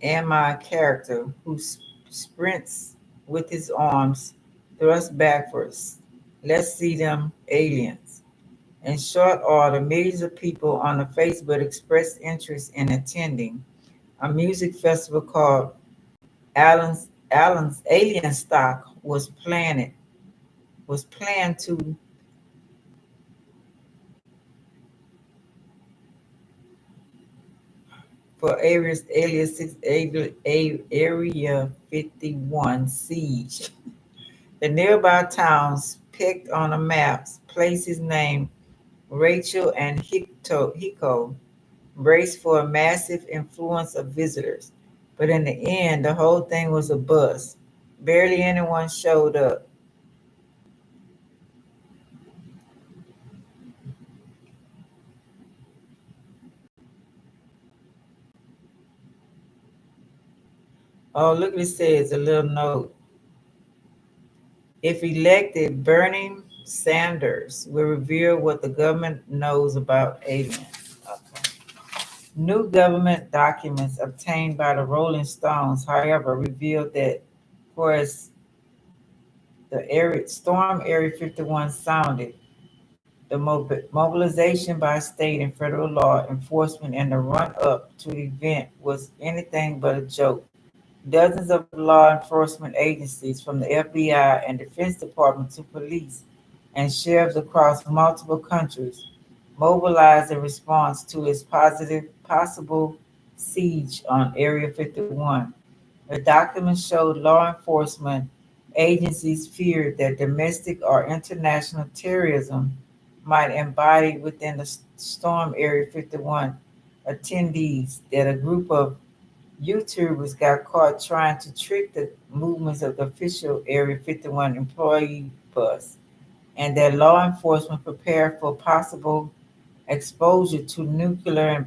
anime character who sprints with his arms thrust backwards. Let's see them aliens. In short order, millions of people on the Facebook expressed interest in attending a music festival called Allen's Alien Stock was planned to for Area 51 siege. The nearby towns picked on the maps places named Rachel and Hiko braced for a massive influence of visitors. But in the end, the whole thing was a bust. Barely anyone showed up. Oh, look what it says, a little note. If elected, Bernie Sanders will reveal what the government knows about aliens. Okay. New government documents obtained by the Rolling Stones, however, revealed that for as the storm Area 51 sounded, the mobilization by state and federal law enforcement and the run up to the event was anything but a joke. Dozens of law enforcement agencies, from the FBI and Defense Department to police and sheriffs across multiple countries, mobilized in response to its possible siege on Area 51. The documents showed law enforcement agencies feared that domestic or international terrorism might embody within the storm Area 51 attendees, that a group of YouTubers got caught trying to trick the movements of the official Area 51 employee bus, and that law enforcement prepared for possible exposure to nuclear and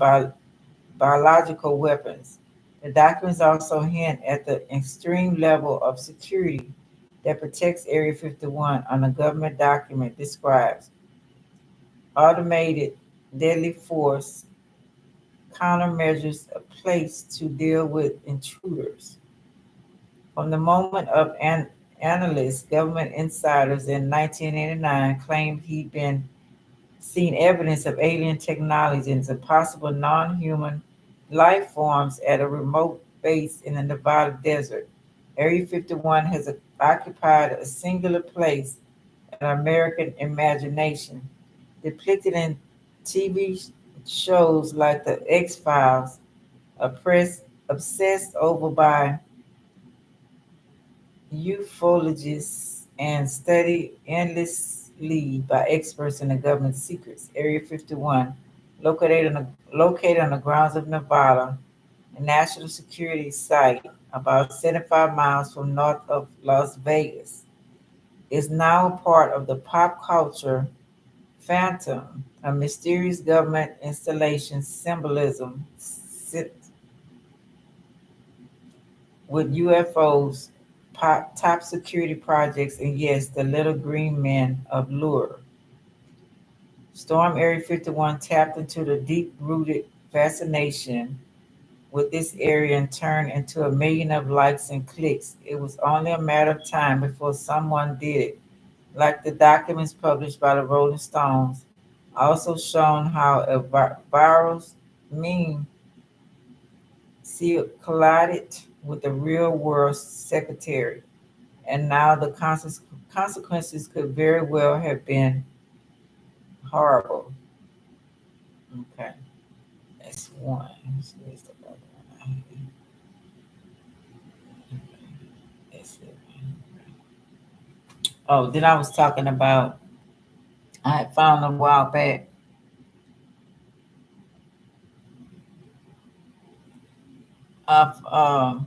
biological weapons. The documents also hint at the extreme level of security that protects Area 51. On a government document describes automated deadly force countermeasures placed to deal with intruders. From the moment of analysts, government insiders in 1989 claimed he'd been seen evidence of alien technologies and possible non-human life forms at a remote base in the Nevada desert. Area 51 has occupied a singular place in American imagination, depicted in TV shows like The X-Files, obsessed over by ufologists and studied endlessly by experts in the government secrets. Area 51, located on the grounds of Nevada, a national security site about 75 miles from north of Las Vegas, is now part of the pop culture phantom, a mysterious government installation symbolism with UFOs, top security projects, and yes, the little green men of lure. Storm Area 51 tapped into the deep rooted fascination with this area and turned into a million of likes and clicks. It was only a matter of time before someone did it, like the documents published by the Rolling Stones, also shown how a viral meme collided with the real world secretary, and now the consequences could very well have been horrible. Okay, that's one. Where's the other one? That's it. Oh, then I was talking about, I had found a while back of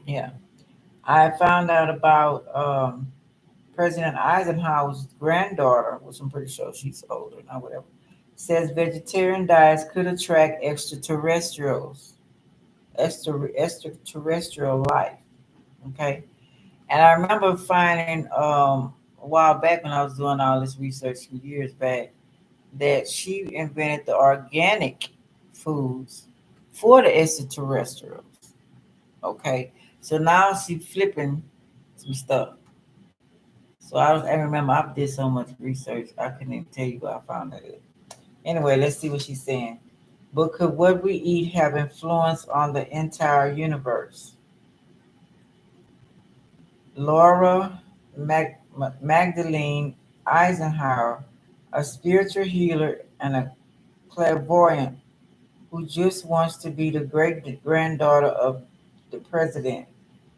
yeah, I found out about President Eisenhower's granddaughter, which I'm pretty sure she's older now, whatever, says vegetarian diets could attract extraterrestrial life. Okay. And I remember finding a while back when I was doing all this research years back that she invented the organic foods for the extraterrestrials. Okay. So now she's flipping some stuff. So I remember I did so much research I couldn't even tell you where I found that at. Anyway, let's see what she's saying. But could what we eat have influence on the entire universe? Laura Magdalene Eisenhower, a spiritual healer and a clairvoyant who just wants to be the great granddaughter of the president,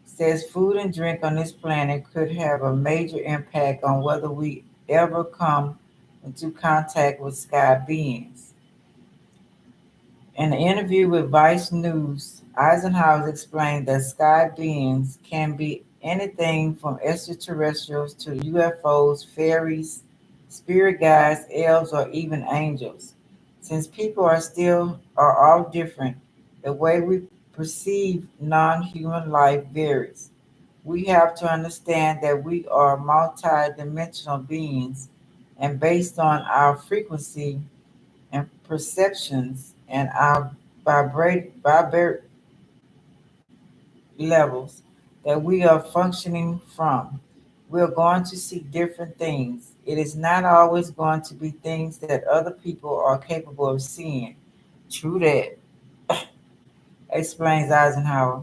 says food and drink on this planet could have a major impact on whether we ever come into contact with sky beings. In an interview with Vice News, Eisenhower explained that sky beings can be anything from extraterrestrials to UFOs, fairies, spirit guides, elves, or even angels. Since people are all different, the way we perceive non-human life varies. We have to understand that we are multi-dimensional beings, and based on our frequency and perceptions and our vibrate levels that we are functioning from. We're going to see different things. It is not always going to be things that other people are capable of seeing. True that, explains Eisenhower.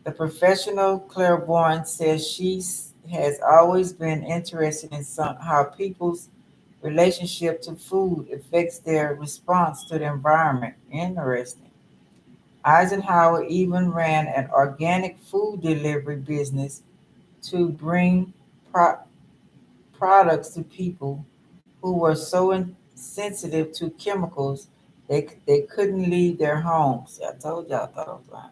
The professional clairvoyant says has always been interested in how people's relationship to food affects their response to the environment. Interesting. Eisenhower even ran an organic food delivery business to bring pro- products to people who were so sensitive to chemicals they couldn't leave their homes. I told y'all I thought I was lying.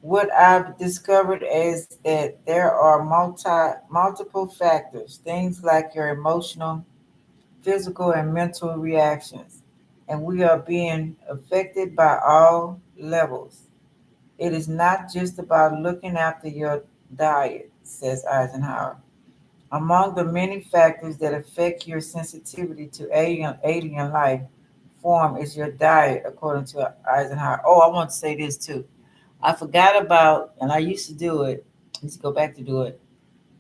What I've discovered is that there are multiple factors, things like your emotional, physical, and mental reactions, and we are being affected by all levels. It is not just about looking after your diet, says Eisenhower. Among the many factors that affect your sensitivity to alien life form is your diet, according to Eisenhower. Oh, I want to say this too. I forgot about, and I used to do it. I used to go back to do it,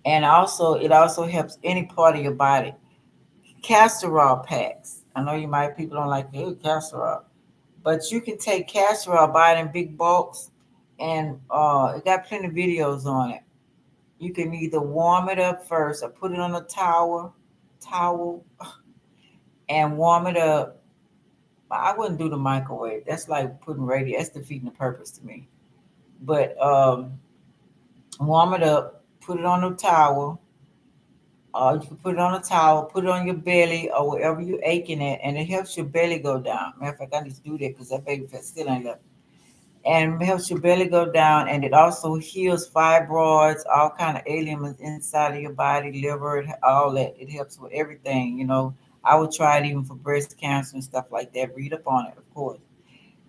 and also it also helps any part of your body. Castor oil packs. I know you might people don't like castor oil, but you can take castor oil, buy it in big bulks, and it got plenty of videos on it. You can either warm it up first or put it on a towel, and warm it up. I wouldn't do the microwave. That's like putting radio. That's defeating the purpose to me. But warm it up, put it on a towel. You can put it on a towel, put it on your belly or wherever you're aching at, and it helps your belly go down. Matter of fact, I need to do that because that baby fat still ain't left. And it helps your belly go down, and it also heals fibroids, all kind of ailments inside of your body, liver, all that. It helps with everything, you know. I would try it even for breast cancer and stuff like that. Read up on it, of course.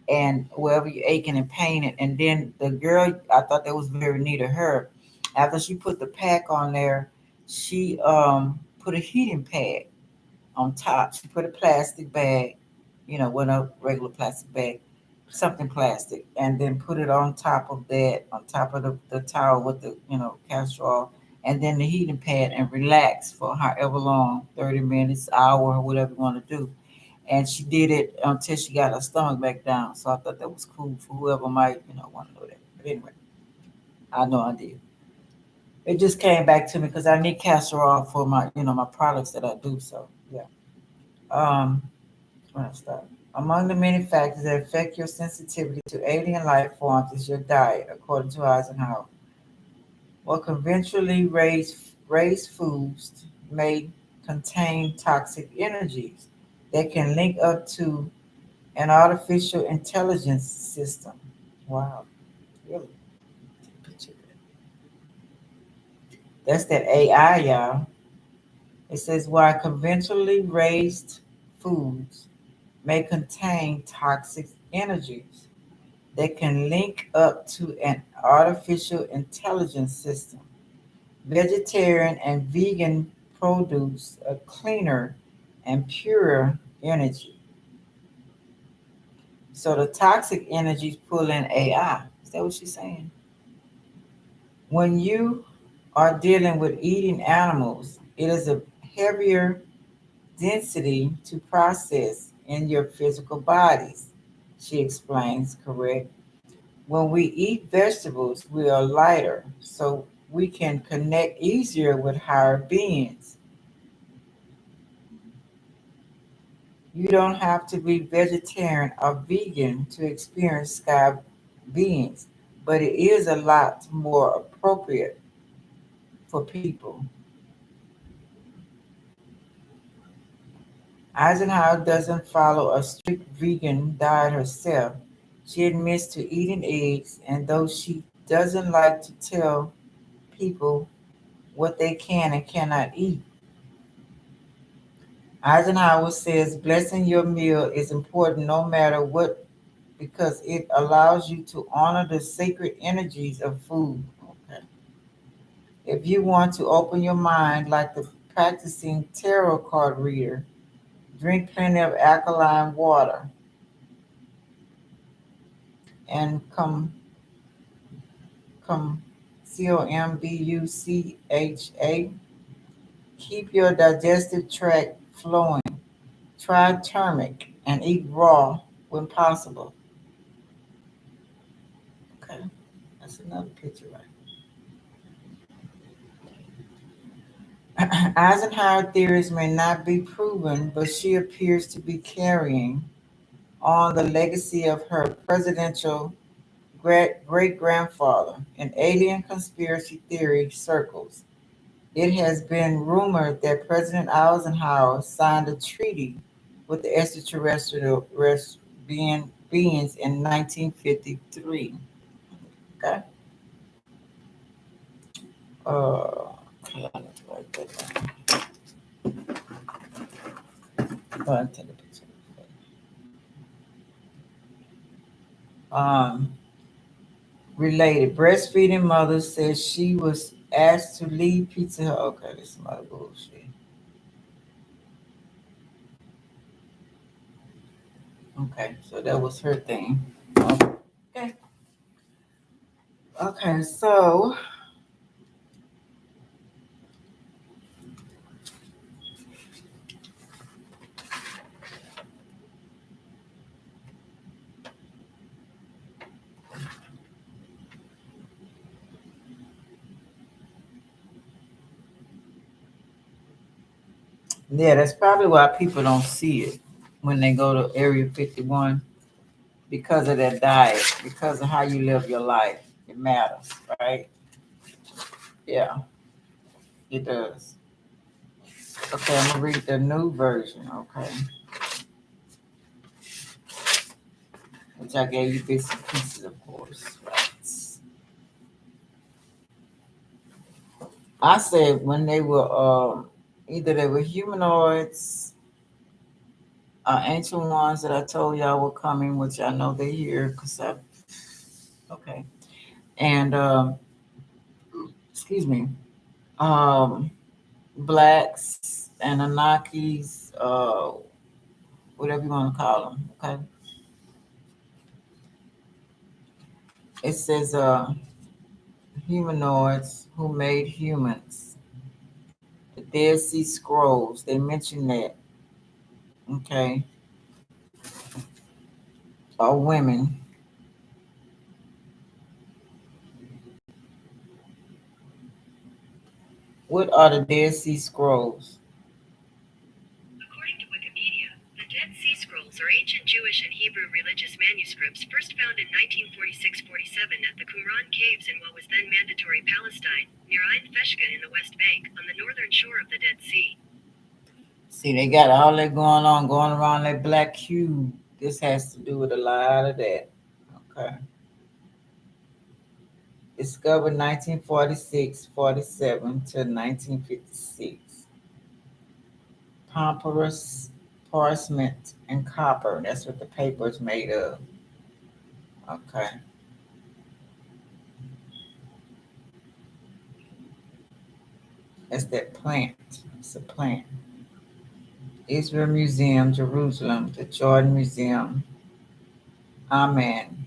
And wherever you're aching and paining. And then the girl, I thought that was very neat of her. After she put the pack on there, she put a heating pad on top. She put a plastic bag, with a regular plastic bag, something plastic, and then put it on top of that, on top of the towel with the, castor oil, and then the heating pad, and relax for however long, 30 minutes, hour, whatever you want to do. And she did it until she got her stomach back down. So I thought that was cool for whoever might, want to know that. But anyway, I know I did. It just came back to me because I need castor oil for my, my products that I do. So yeah. Um, where I start. Among the many factors that affect your sensitivity to alien life forms is your diet, according to Eisenhower. While conventionally raised foods may contain toxic energies that can link up to an artificial intelligence system. Wow, really? Picture that. That's that AI, y'all. It says while conventionally raised foods may contain toxic energies that can link up to an artificial intelligence system. Vegetarian and vegan produce a cleaner and purer energy. So the toxic energies pull in AI. Is that what she's saying? When you are dealing with eating animals, it is a heavier density to process in your physical bodies, she explains, correct? When we eat vegetables, we are lighter, so we can connect easier with higher beings. You don't have to be vegetarian or vegan to experience sky beings, but it is a lot more appropriate for people. Eisenhower doesn't follow a strict vegan diet herself. She admits to eating eggs, and though she doesn't like to tell people what they can and cannot eat, Eisenhower says blessing your meal is important no matter what because it allows you to honor the sacred energies of food. Okay. If you want to open your mind like the practicing tarot card reader, drink plenty of alkaline water and come COMBUCHA. Keep your digestive tract flowing. Try turmeric and eat raw when possible. Okay, that's another picture right. Eisenhower theories may not be proven, but she appears to be carrying on the legacy of her presidential great grandfather in alien conspiracy theory circles. It has been rumored that President Eisenhower signed a treaty with the extraterrestrial beings in 1953. Okay. Okay, I need to write that down. Oh, I take a picture. Um, Related, breastfeeding mother says she was asked to leave Pizza Hut. Okay, this is some other bullshit. Okay, so that was her thing. Okay. Okay, so yeah, that's probably why people don't see it when they go to Area 51 because of that diet, because of how you live your life. It matters, right? Yeah, it does. Okay, I'm gonna read the new version, okay, which I gave you bits and pieces, of course. Right. I said when they were either they were humanoids, ancient ones that I told y'all were coming, which I know they're here because I okay, and excuse me, um, blacks, Anunnakis, whatever you want to call them. Okay, it says humanoids who made humans. The Dead Sea Scrolls, they mention that. Okay, or women. What are the Dead Sea Scrolls?
According to Wikipedia, the Dead Sea Scrolls are ancient Jewish and Hebrew religious manuscripts first found in 1946-47 at the Qumran caves in what was then Mandatory Palestine, near Ain Feshka in the West Bank, on the northern shore of the Dead Sea.
See, they got all that going on, going around that black cube. This has to do with a lot of that. Okay. Discovered 1946, 47 to 1956. Papyrus, parchment, and copper. That's what the paper is made of. Okay. That's that plant. It's a plant. Israel Museum, Jerusalem, the Jordan Museum, Amen.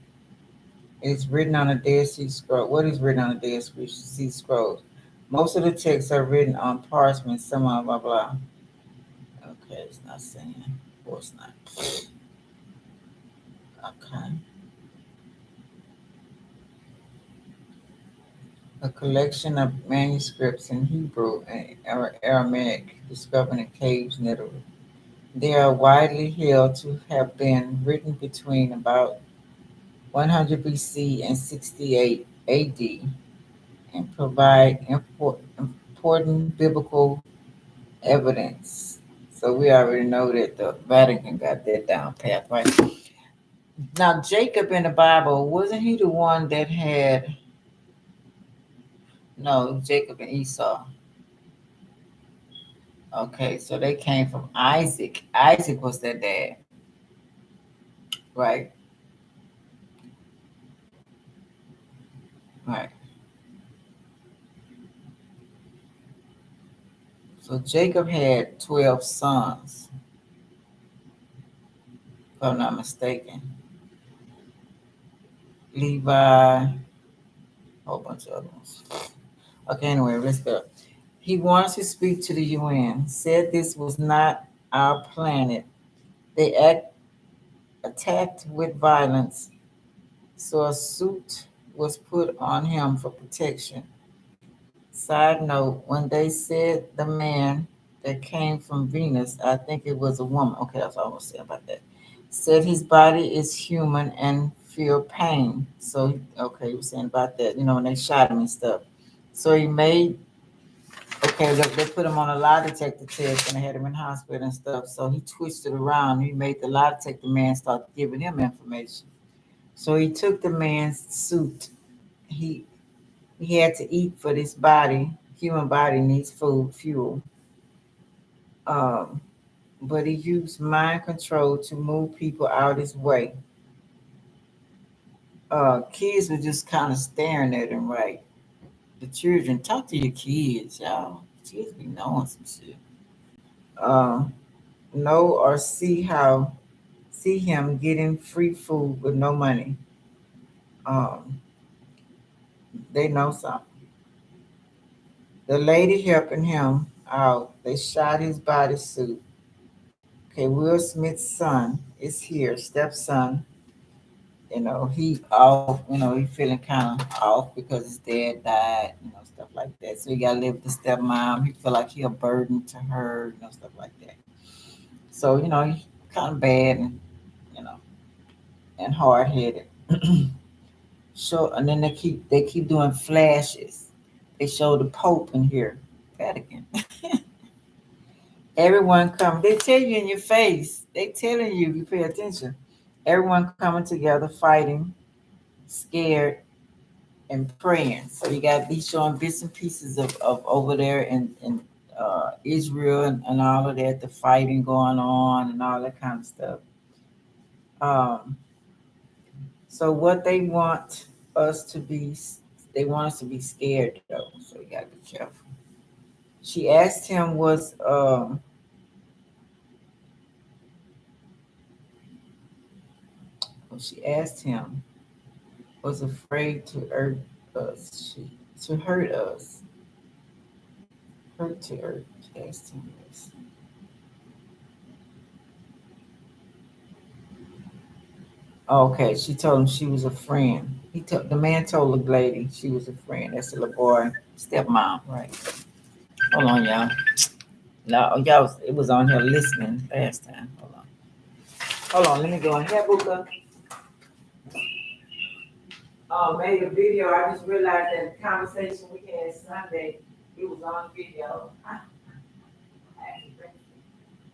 It's written on a Dead Sea Scroll. What is written on a Dead Sea Scrolls? Most of the texts are written on parchment, some blah blah blah. Okay, it's not saying. Of course not. Okay. a collection of manuscripts in Hebrew and Aramaic discovered in caves in Italy. They are widely held to have been written between about 100 BC and 68 AD and provide important biblical evidence. So we already know that the Vatican got that down pat, right? Now Jacob in the Bible, wasn't he the one that had no Jacob and Esau? Okay, so they came from Isaac. Isaac was their dad, right? Right. So Jacob had 12 sons, if I'm not mistaken. Levi, a whole bunch of other ones. Okay, anyway, let's go. He wants to speak to the UN, said this was not our planet. They attacked with violence, so a suit was put on him for protection. Side note, when they said the man that came from Venus, I think it was a woman. Okay, that's all I'm gonna say about that. Said his body is human and feel pain. So, okay, he was saying about that, when they shot him and stuff. So he made, okay, they put him on a lie detector test and they had him in hospital and stuff. So he twisted around. He made the lie detector man start giving him information. So he took the man's suit. He he had to eat for this body. Human body needs food, fuel. Um, but he used mind control to move people out his way. Kids were just kind of staring at him, right? The children, talk to your kids, y'all. Kids be knowing some shit. Uh, know or see him getting free food with no money. Um, they know something. The lady helping him out, they shot his bodysuit. Okay, Will Smith's son is here, stepson. He off, he feeling kind of off because his dad died, stuff like that. So he got to live with the stepmom. He feel like he a burden to her, stuff like that. So, he kind of bad you know, and hard headed. So, and then they keep doing flashes. They show the Pope in here, Vatican. Everyone come. They tell you in your face. They telling you if you pay attention. Everyone coming together, fighting, scared, and praying. So you got these showing bits and pieces of over there in Israel and all of that, the fighting going on and all that kind of stuff. Um, so what they want us to be, they want us to be scared though. So you got to be careful. She asked him she asked him was afraid to hurt us. To hurt us. Hurt to hurt. She asked him this. Okay, she told him she was a friend. The man told the lady she was a friend. That's the little boy stepmom, right? Hold on, y'all. No, it was on here listening last time. Hold on. Let me go in here, Buka. Made a video. I just realized that the conversation we had Sunday, it was on video.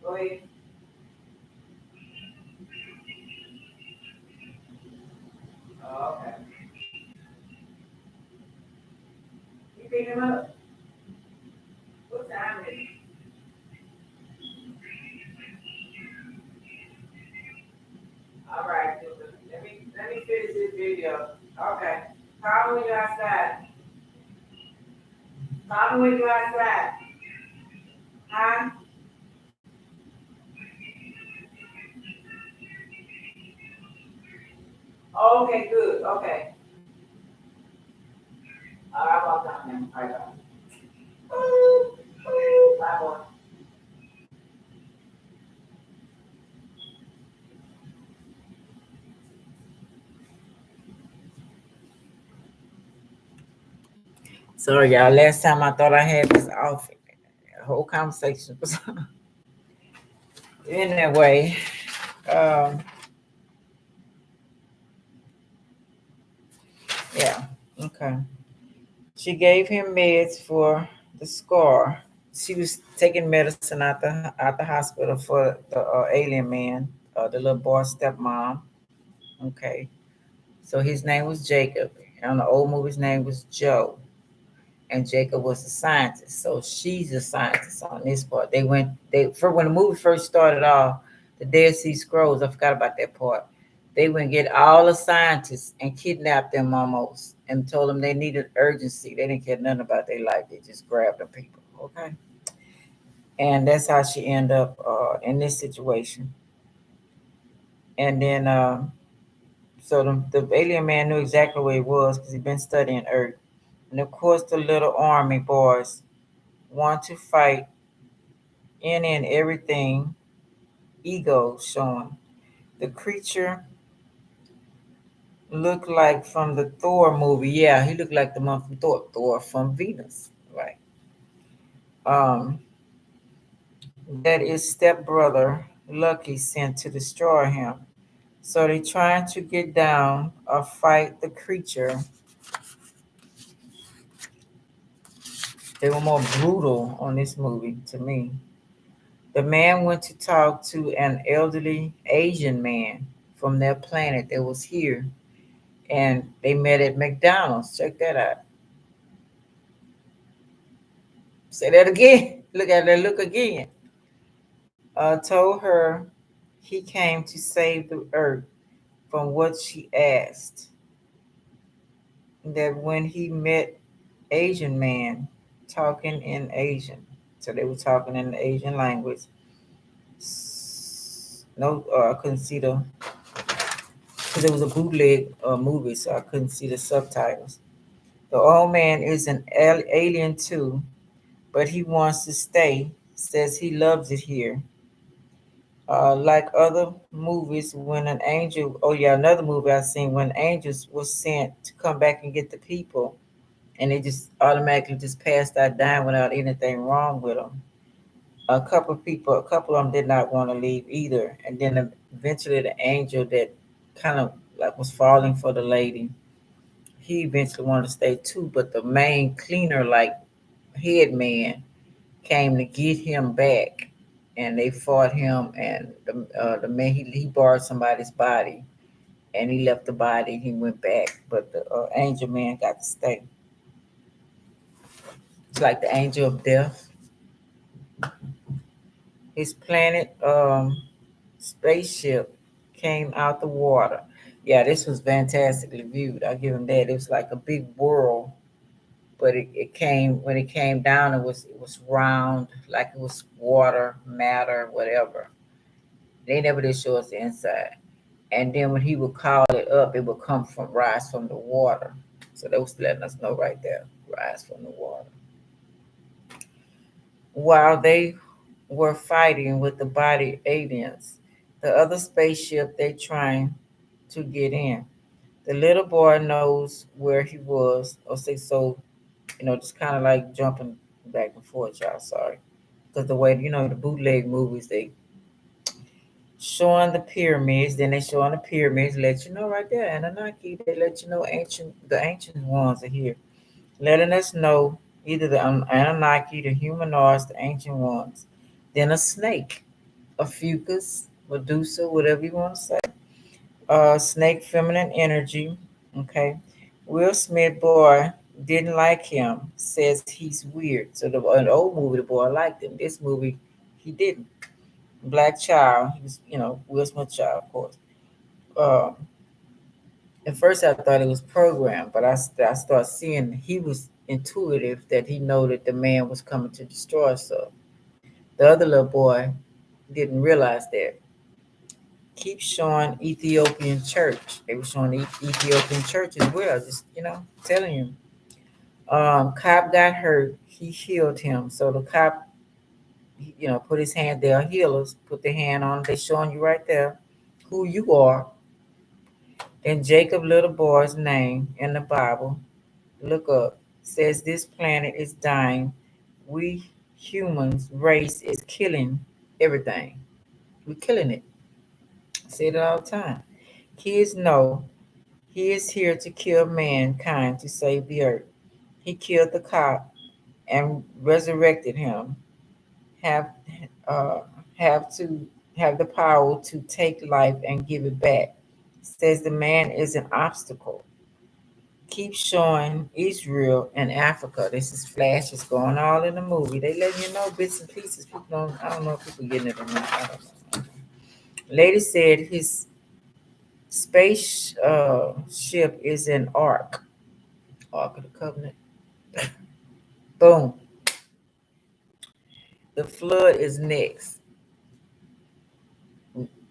Go ahead. Okay. You pick him up? What time is it? All right, Buka. Let me finish this video. Okay. Call me when you're outside. Call me when you're outside. Huh? Oh, okay, good. Okay. All right, I'll down then. All right. Ooh, ooh, bye, boy. Sorry, y'all. Last time I thought I had this off. The whole conversation was anyway. Um, yeah. Okay. She gave him meds for the scar. She was taking medicine at the hospital for the alien man, the little boy's stepmom. Okay. So his name was Jacob. On the old movie's name was Joe. And Jacob was a scientist. So she's a scientist on this part. They for when the movie first started off, the Dead Sea Scrolls, I forgot about that part. They went and get all the scientists and kidnapped them almost and told them they needed urgency. They didn't care nothing about their life. They just grabbed the people. Okay. And that's how she ended up in this situation. And then so the alien man knew exactly where he was because he'd been studying Earth. And of course the little army boys want to fight any and everything, ego showing. The creature looked like from the Thor movie. Yeah, he looked like the one from Thor. Thor from Venus. Right. Um, that is stepbrother Lucky sent to destroy him. So they trying to get down or fight the creature. They were more brutal on this movie to me. The man went to talk to an elderly Asian man from their planet that was here, and they met at McDonald's. Check that out. Say that again. Look at that. Look again. Told her he came to save the earth from what she asked. That when he met Asian man talking in Asian, so they were talking in the Asian language. No, I couldn't see the because it was a bootleg movie, so I couldn't see the subtitles. The old man is an alien too, but he wants to stay. Says he loves it here. Like other movies, when an angel, oh yeah, another movie I seen when angels was sent to come back and get the people, and they just automatically just passed out dying without anything wrong with them. A couple of them did not want to leave either, and then eventually the angel that kind of like was falling for the lady, he eventually wanted to stay too, but the main cleaner like head man came to get him back, and they fought him. And the man he borrowed somebody's body, and he left the body. He went back, but the angel man got to stay. It's like the angel of death. His planet spaceship came out the water. Yeah, this was fantastically viewed. I give him that. It was like a big whirl, but it came when it came down. It was round, like it was water, matter, whatever. They never did show us the inside. And then when he would call it up, it would come from rise from the water. So they was letting us know right there, rise from the water. While they were fighting with the body aliens, the other spaceship they trying to get in. The little boy knows where he was. Or say so, just kind of like jumping back and forth, y'all. Sorry, because the way the bootleg movies they showing the pyramids, then they showing the pyramids, let you know right there, Anunnaki. They let you know the ancient ones are here, letting us know either the Anunnaki, the humanoids, the ancient ones, then a snake, a fucus, Medusa, whatever you want to say. Snake, feminine energy. Okay, Will Smith boy didn't like him. Says he's weird. So an old movie, the boy liked him. This movie, he didn't. Black child. He was, Will Smith child, of course. Um, at first, I thought it was programmed, but I started seeing he was intuitive that he know that the man was coming to destroy us. So the other little boy didn't realize that. Keep showing Ethiopian church. They were showing the Ethiopian church as well. Just telling you. Cop got hurt. He healed him. So the cop, put his hand there. Healers put their hand on him. They showing you right there who you are. Then Jacob, little boy's name in the Bible. Look up. says this planet is dying. We humans race is killing everything. We're killing it. I say it all the time. Kids know he is here to kill mankind to save the earth. He killed the cop and resurrected him. Have uh, have to have the power to take life and give it back. Says the man is an obstacle. Keep showing Israel and Africa. This is flashes going all in the movie. They letting you know bits and pieces. People don't. I don't know if people getting it or not. I don't know. Lady said his space ship is an ark. Ark of the Covenant. Boom. The flood is next.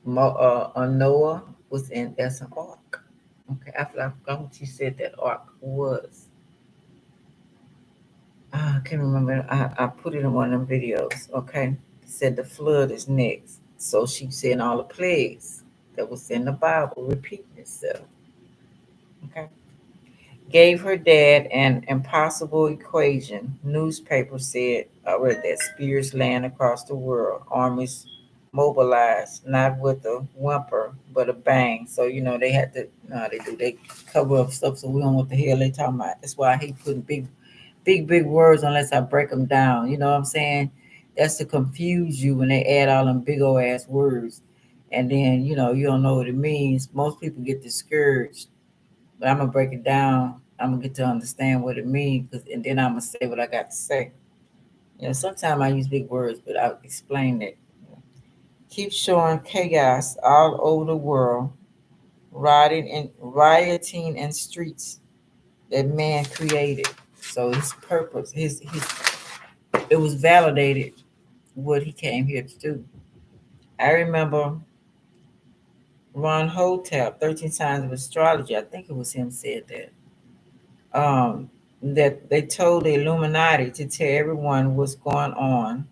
Noah was in. That's an ark. Okay, I forgot what you said that ark was. I can't remember. I put it in one of them videos. Okay, said the flood is next. So she said all the plagues that was in the Bible repeating itself. Okay, gave her dad an impossible equation. Newspaper said I read that spears land across the world, armies mobilized, not with a whimper but a bang. So they had to. No, they do. They cover up stuff so we don't know what the hell they talking about. That's why I hate putting big words unless I break them down. You know what I'm saying? That's to confuse you when they add all them big old ass words, and then you don't know what it means. Most people get discouraged, but I'm gonna break it down. I'm gonna get to understand what it means, and then I'm gonna say what I got to say. Sometimes I use big words, but I'll explain it. Keep showing chaos all over the world, rioting in streets that man created. So his purpose, his it was validated what he came here to do. I remember Ron Hotep, 13 Signs of Astrology, I think it was him said that they told the Illuminati to tell everyone what's going on,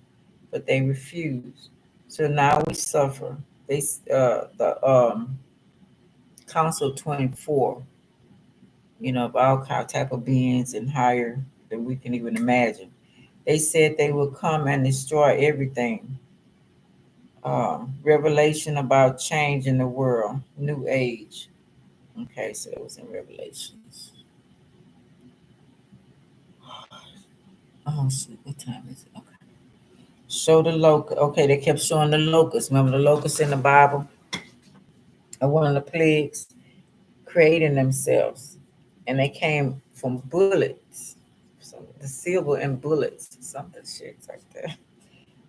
but they refused. So now we suffer. The Council 24, of all type of beings and higher than we can even imagine. They said they will come and destroy everything. Revelation about change in the world, new age. Okay, so it was in Revelations. Oh, shit, what time is it? Okay. Show the locust. Okay, they kept showing the locusts. Remember the locusts in the Bible? Are one of the plagues creating themselves. And they came from bullets. The silver and bullets. Something shit like that.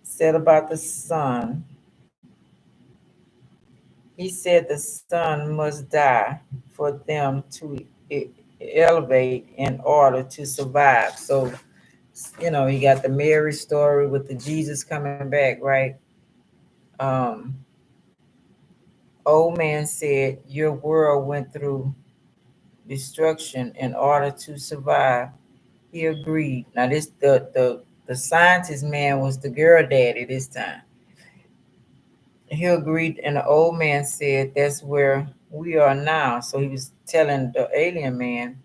Said about the sun. He said the sun must die for them to elevate in order to survive. So, you got the Mary story with the Jesus coming back, right? Um, Old man said, your world went through destruction in order to survive. He agreed. Now, the scientist man was the girl daddy this time. He agreed, and the old man said, that's where we are now. So he was telling the alien man,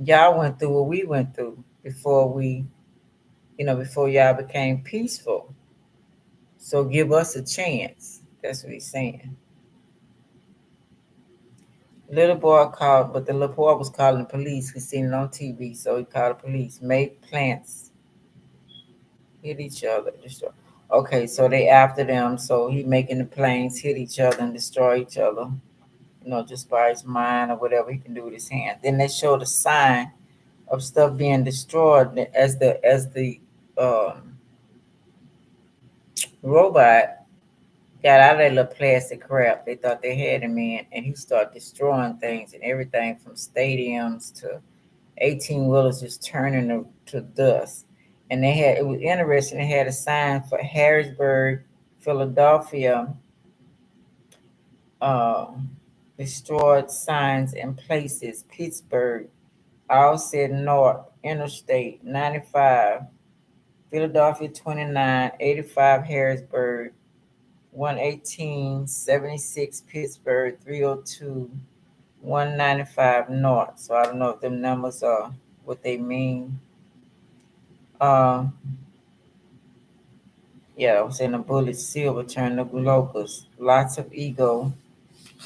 y'all went through what we went through before y'all became peaceful. So give us a chance. That's what he's saying. Little boy called, but the little boy was calling the police. He seen it on TV, so he called the police. Made plants hit each other, destroy. Okay, so they after them. So he making the planes hit each other and destroy each other. Just by his mind or whatever he can do with his hand. Then they showed a sign of stuff being destroyed as the um, robot got out of that little plastic crap they thought they had him in, and he started destroying things and everything from stadiums to 18 wheelers just turning to dust. And it was interesting. They had a sign for Harrisburg, Philadelphia, uh, destroyed signs and places, Pittsburgh, all said north, Interstate 95, Philadelphia 29, 85 Harrisburg, 118, 76 Pittsburgh, 302, 195 north. So I don't know if them numbers are what they mean. Uh, yeah, I was saying the bullet silver turned to locusts. Lots of ego,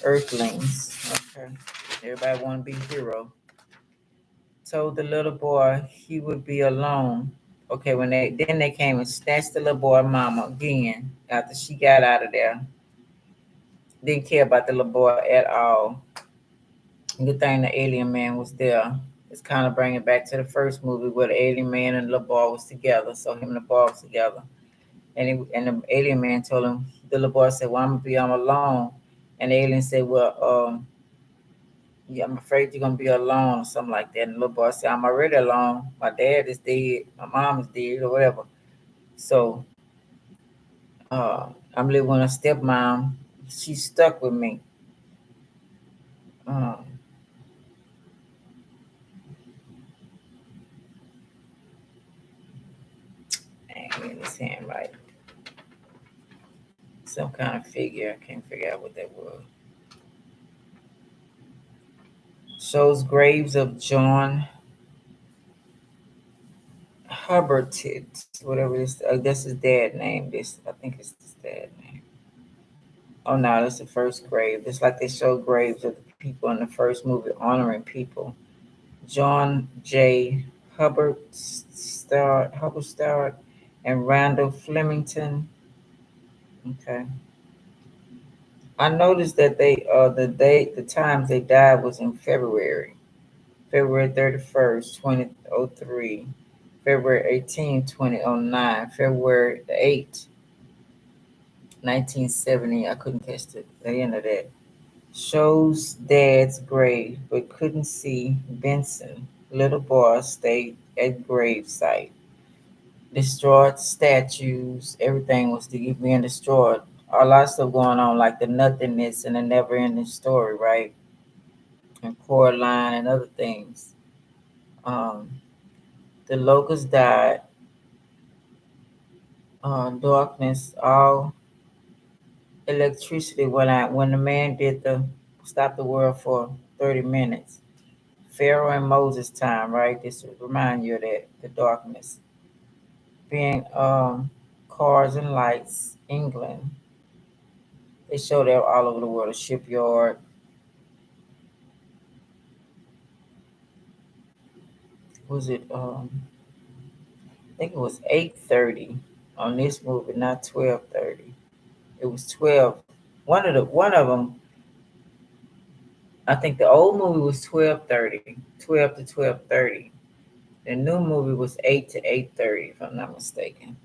earthlings. Okay, everybody want to be hero. Told the little boy he would be alone. Okay, when they came and snatched the little boy mama again after she got out of there. Didn't care about the little boy at all. Good thing the alien man was there. It's kind of bringing back to the first movie where the alien man and the little boy was together. So him and the boy was together, and the alien man told him. The little boy said, "Well, I'm gonna be on alone," and the alien said, "Well, yeah, I'm afraid you're gonna be alone," or something like that. And the little boy said, "I'm already alone. My dad is dead. My mom is dead, or whatever. So I'm living with a stepmom. She's stuck with me." Um, I ain't getting this hand right. Some kind of figure. I can't figure out what that was. Shows graves of John Hubertit, whatever this. That's his dad name. This I think it's his dad name. Oh no, that's the first grave. It's like they show graves of the people in the first movie honoring people. John J. Hubbard and Randall Flemington. Okay. I noticed that the times they died was in February. February 31st, 2003. February 18th, 2009. February the 8th, 1970. I couldn't catch the end of that. Shows dad's grave, but couldn't see Benson. Little boy stayed at grave site. Destroyed statues. Everything was being destroyed. A lot of stuff going on, like the nothingness and the never ending story, right? And Coraline and other things. Um, the locusts died. Darkness, all electricity went out when the man did the stop the world for 30 minutes. Pharaoh and Moses time, right? This would remind you of that, the darkness. Being cars and lights, England. They show that all over the world. A shipyard. Was it I think it was 8:30 on this movie, not 12:30. It was 12. One of them, I think the old movie was 12:30, 12 to 12:30. The new movie was 8 to 8:30, if I'm not mistaken.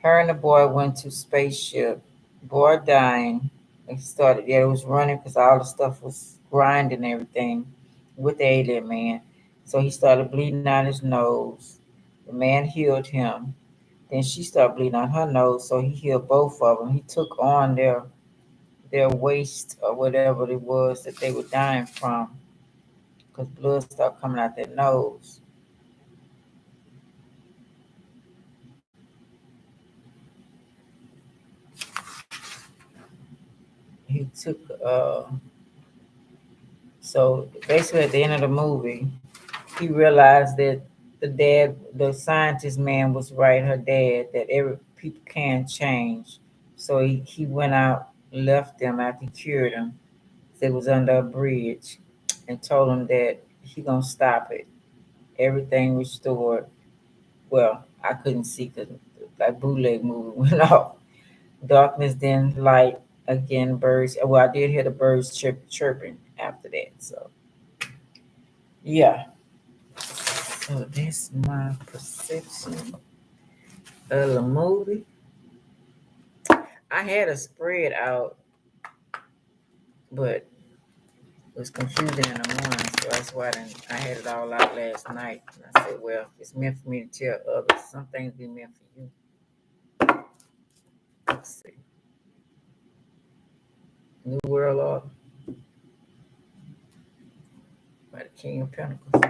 Her and the boy went to spaceship. Boy dying. It started, yeah, it was running because all the stuff was grinding and everything with the alien man. So he started bleeding out his nose. The man healed him. Then she started bleeding out her nose, so he healed both of them. He took on their waste or whatever it was that they were dying from because blood started coming out their nose. He took so basically at the end of the movie, he realized that the scientist man was right, her dad, that every people can change. So he went out, left them after he cured them. They was under a bridge and told them that he gonna stop it. Everything restored. Well, I couldn't see because like bootleg movie went off. Darkness, then light again. Birds. Well, I did hear the birds chirping after that. So yeah. So that's my perception of the movie. I had a spread out, but it was confusing in the morning, so that's why I had it all out last night. And I said, well, it's meant for me to tell others. Some things be meant for you. Let's see. New World Order by the King of Pentacles.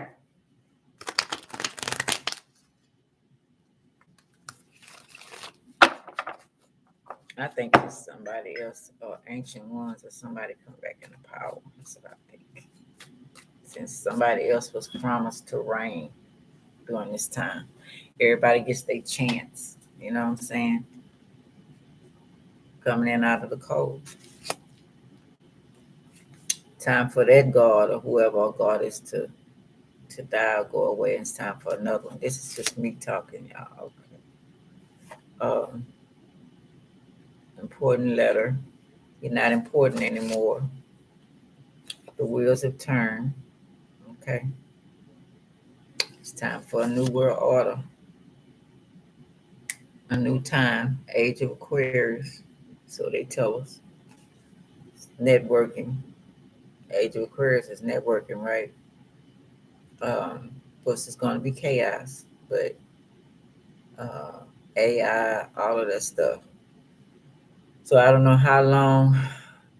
I think it's somebody else, or ancient ones, or somebody come back into power. That's what I think. Since somebody else was promised to reign. during this time. Everybody gets their chance. You know what I'm saying? Coming in out of the cold. Time for that God or whoever our God is to die or go away. It's time for another one. This is just me talking, y'all. Okay. Important letter. You're not important anymore. The wheels have turned. Okay. It's time for a new world order. A new time. Age of Aquarius. So they tell us. Networking. Age of Aquarius is networking, right? Of course, it's going to be chaos, but uh, AI, all of that stuff. So I don't know how long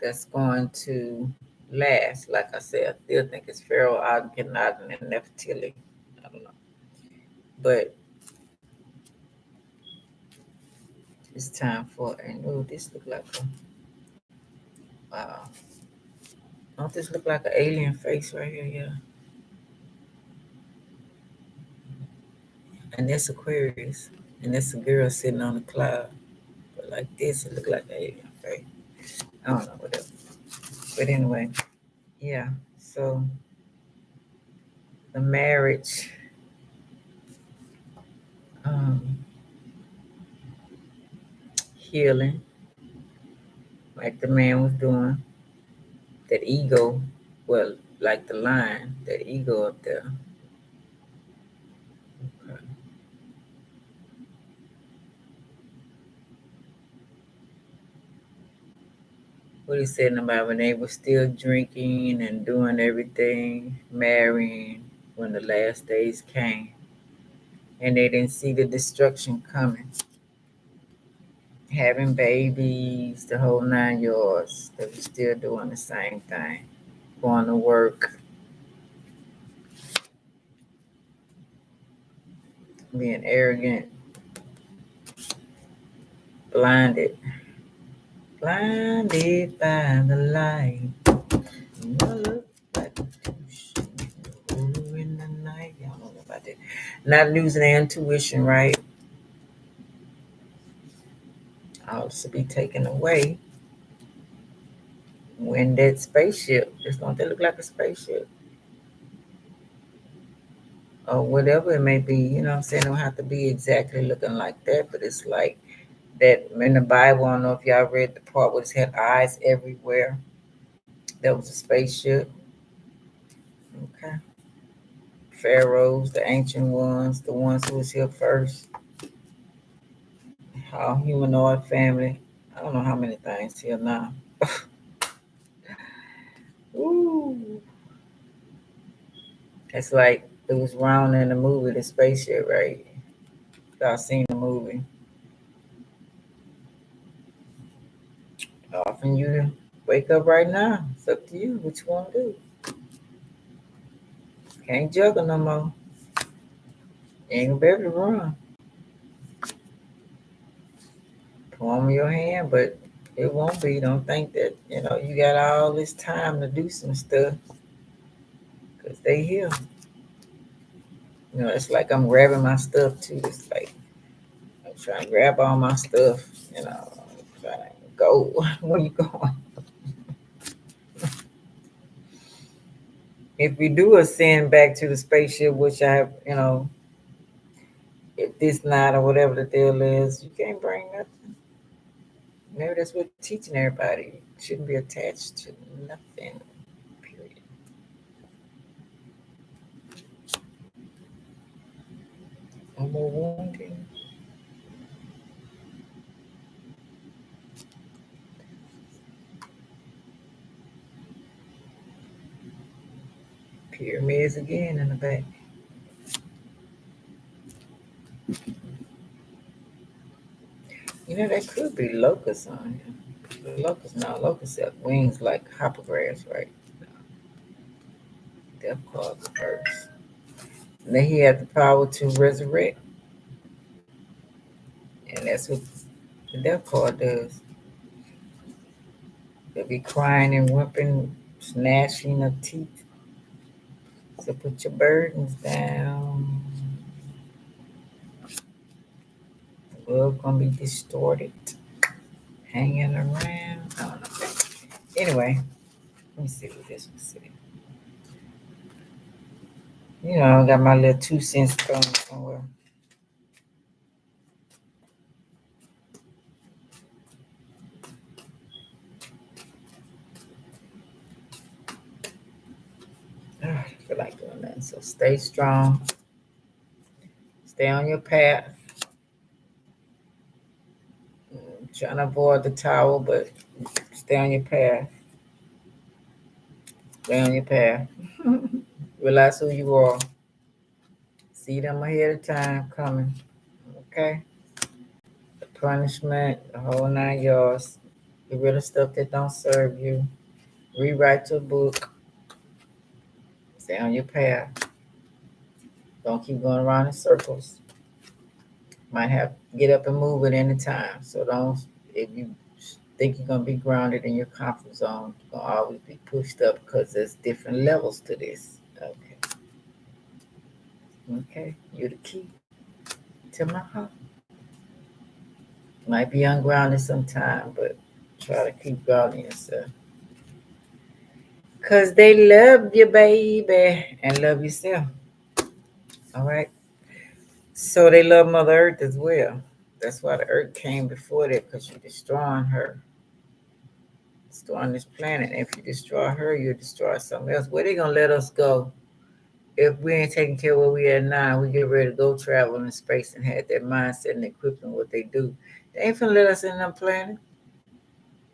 that's going to last. Like I said, I still think it's Pharaoh, Akhenaten, and Nefertiti. I don't know. But it's time for, and oh, this look like wow. Don't this look like an alien face right here? Yeah. And that's Aquarius. And that's a girl sitting on a cloud. But like this, it look like an alien face. I don't know, whatever. But anyway, yeah. So the marriage, um, healing, like the man was doing, that ego, well, like the line, that ego up there. Okay. What he said about when they were still drinking and doing everything, marrying, when the last days came, and they didn't see the destruction coming. Having babies, the whole 9 yards, they were still doing the same thing, going to work, being arrogant, blinded, blinded by the light. You look like a douche in the night. Y'all don't know about that. Not losing their intuition, right? Also be taken away when that spaceship, it's going to look like a spaceship or whatever it may be. You know what I'm saying? It don't have to be exactly looking like that, but it's like that in the Bible. I don't know if y'all read the part where it had eyes everywhere. That was a spaceship. Okay. Pharaohs, the ancient ones, the ones who was here first. How humanoid family. I don't know how many things here now. Ooh. It's like it was round in the movie, the spaceship, right? Y'all seen the movie. Often you wake up right now. It's up to you what you want to do. Can't juggle no more. You ain't gonna be able to run. Palm of your hand, but it won't be. Don't think that, you got all this time to do some stuff because they here. It's like I'm grabbing my stuff too. It's like I'm trying to grab all my stuff, trying to go. Where you going? If we do ascend back to the spaceship, which I have, if this night or whatever the deal is, you can't bring nothing. Maybe that's what teaching everybody. Shouldn't be attached to nothing. Period. No more wounding. Pyramids again in the back. That could be locusts on here. The locusts, now locusts have wings like hoppergrass, right? Death claws the first. And then he had the power to resurrect. And that's what the death card does. They'll be crying and whimpering, gnashing of teeth. So put your burdens down. Well, gonna be distorted, hanging around. I don't know. Anyway, let me see what this one says. I got my little 2 cents thrown somewhere. I feel like doing that. So stay strong. Stay on your path. Trying to avoid the tower, but stay on your path. Stay on your path. Realize who you are. See them ahead of time coming. Okay? The punishment, the whole 9 yards. Get rid of stuff that don't serve you. Rewrite your book. Stay on your path. Don't keep going around in circles. Might have to get up and move at any time. So don't, if you think you're going to be grounded in your comfort zone, you're going to always be pushed up because there's different levels to this. Okay. Okay. You're the key to my heart. Might be ungrounded sometime, but try to keep grounding yourself. Because they love you, baby, and love yourself. All right. So they love Mother Earth as well. That's why the Earth came before that, because you're destroying her, destroying this planet. And if you destroy her, you'll destroy something else. Where they gonna let us go if we ain't taking care of where we at now? We get ready to go travel in space and have that mindset and equipment what they do. They ain't finna let us in them planet.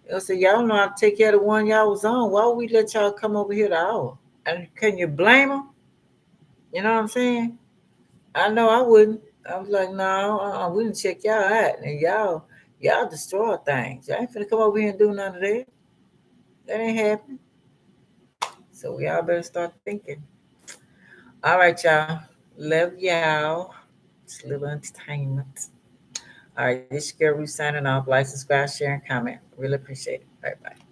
They'll say y'all know how to take care of the one y'all was on. Why would we let y'all come over here to ours? And can you blame them? You know what I'm saying? I know I wouldn't. I was like, no, we didn't check y'all out, and y'all destroy things. Y'all ain't finna come over here and do none of that. That ain't happening. So we all better start thinking. All right, y'all. Love y'all. It's a little entertainment. All right, this is Gary signing off. Like, subscribe, share, and comment. Really appreciate it. Bye bye.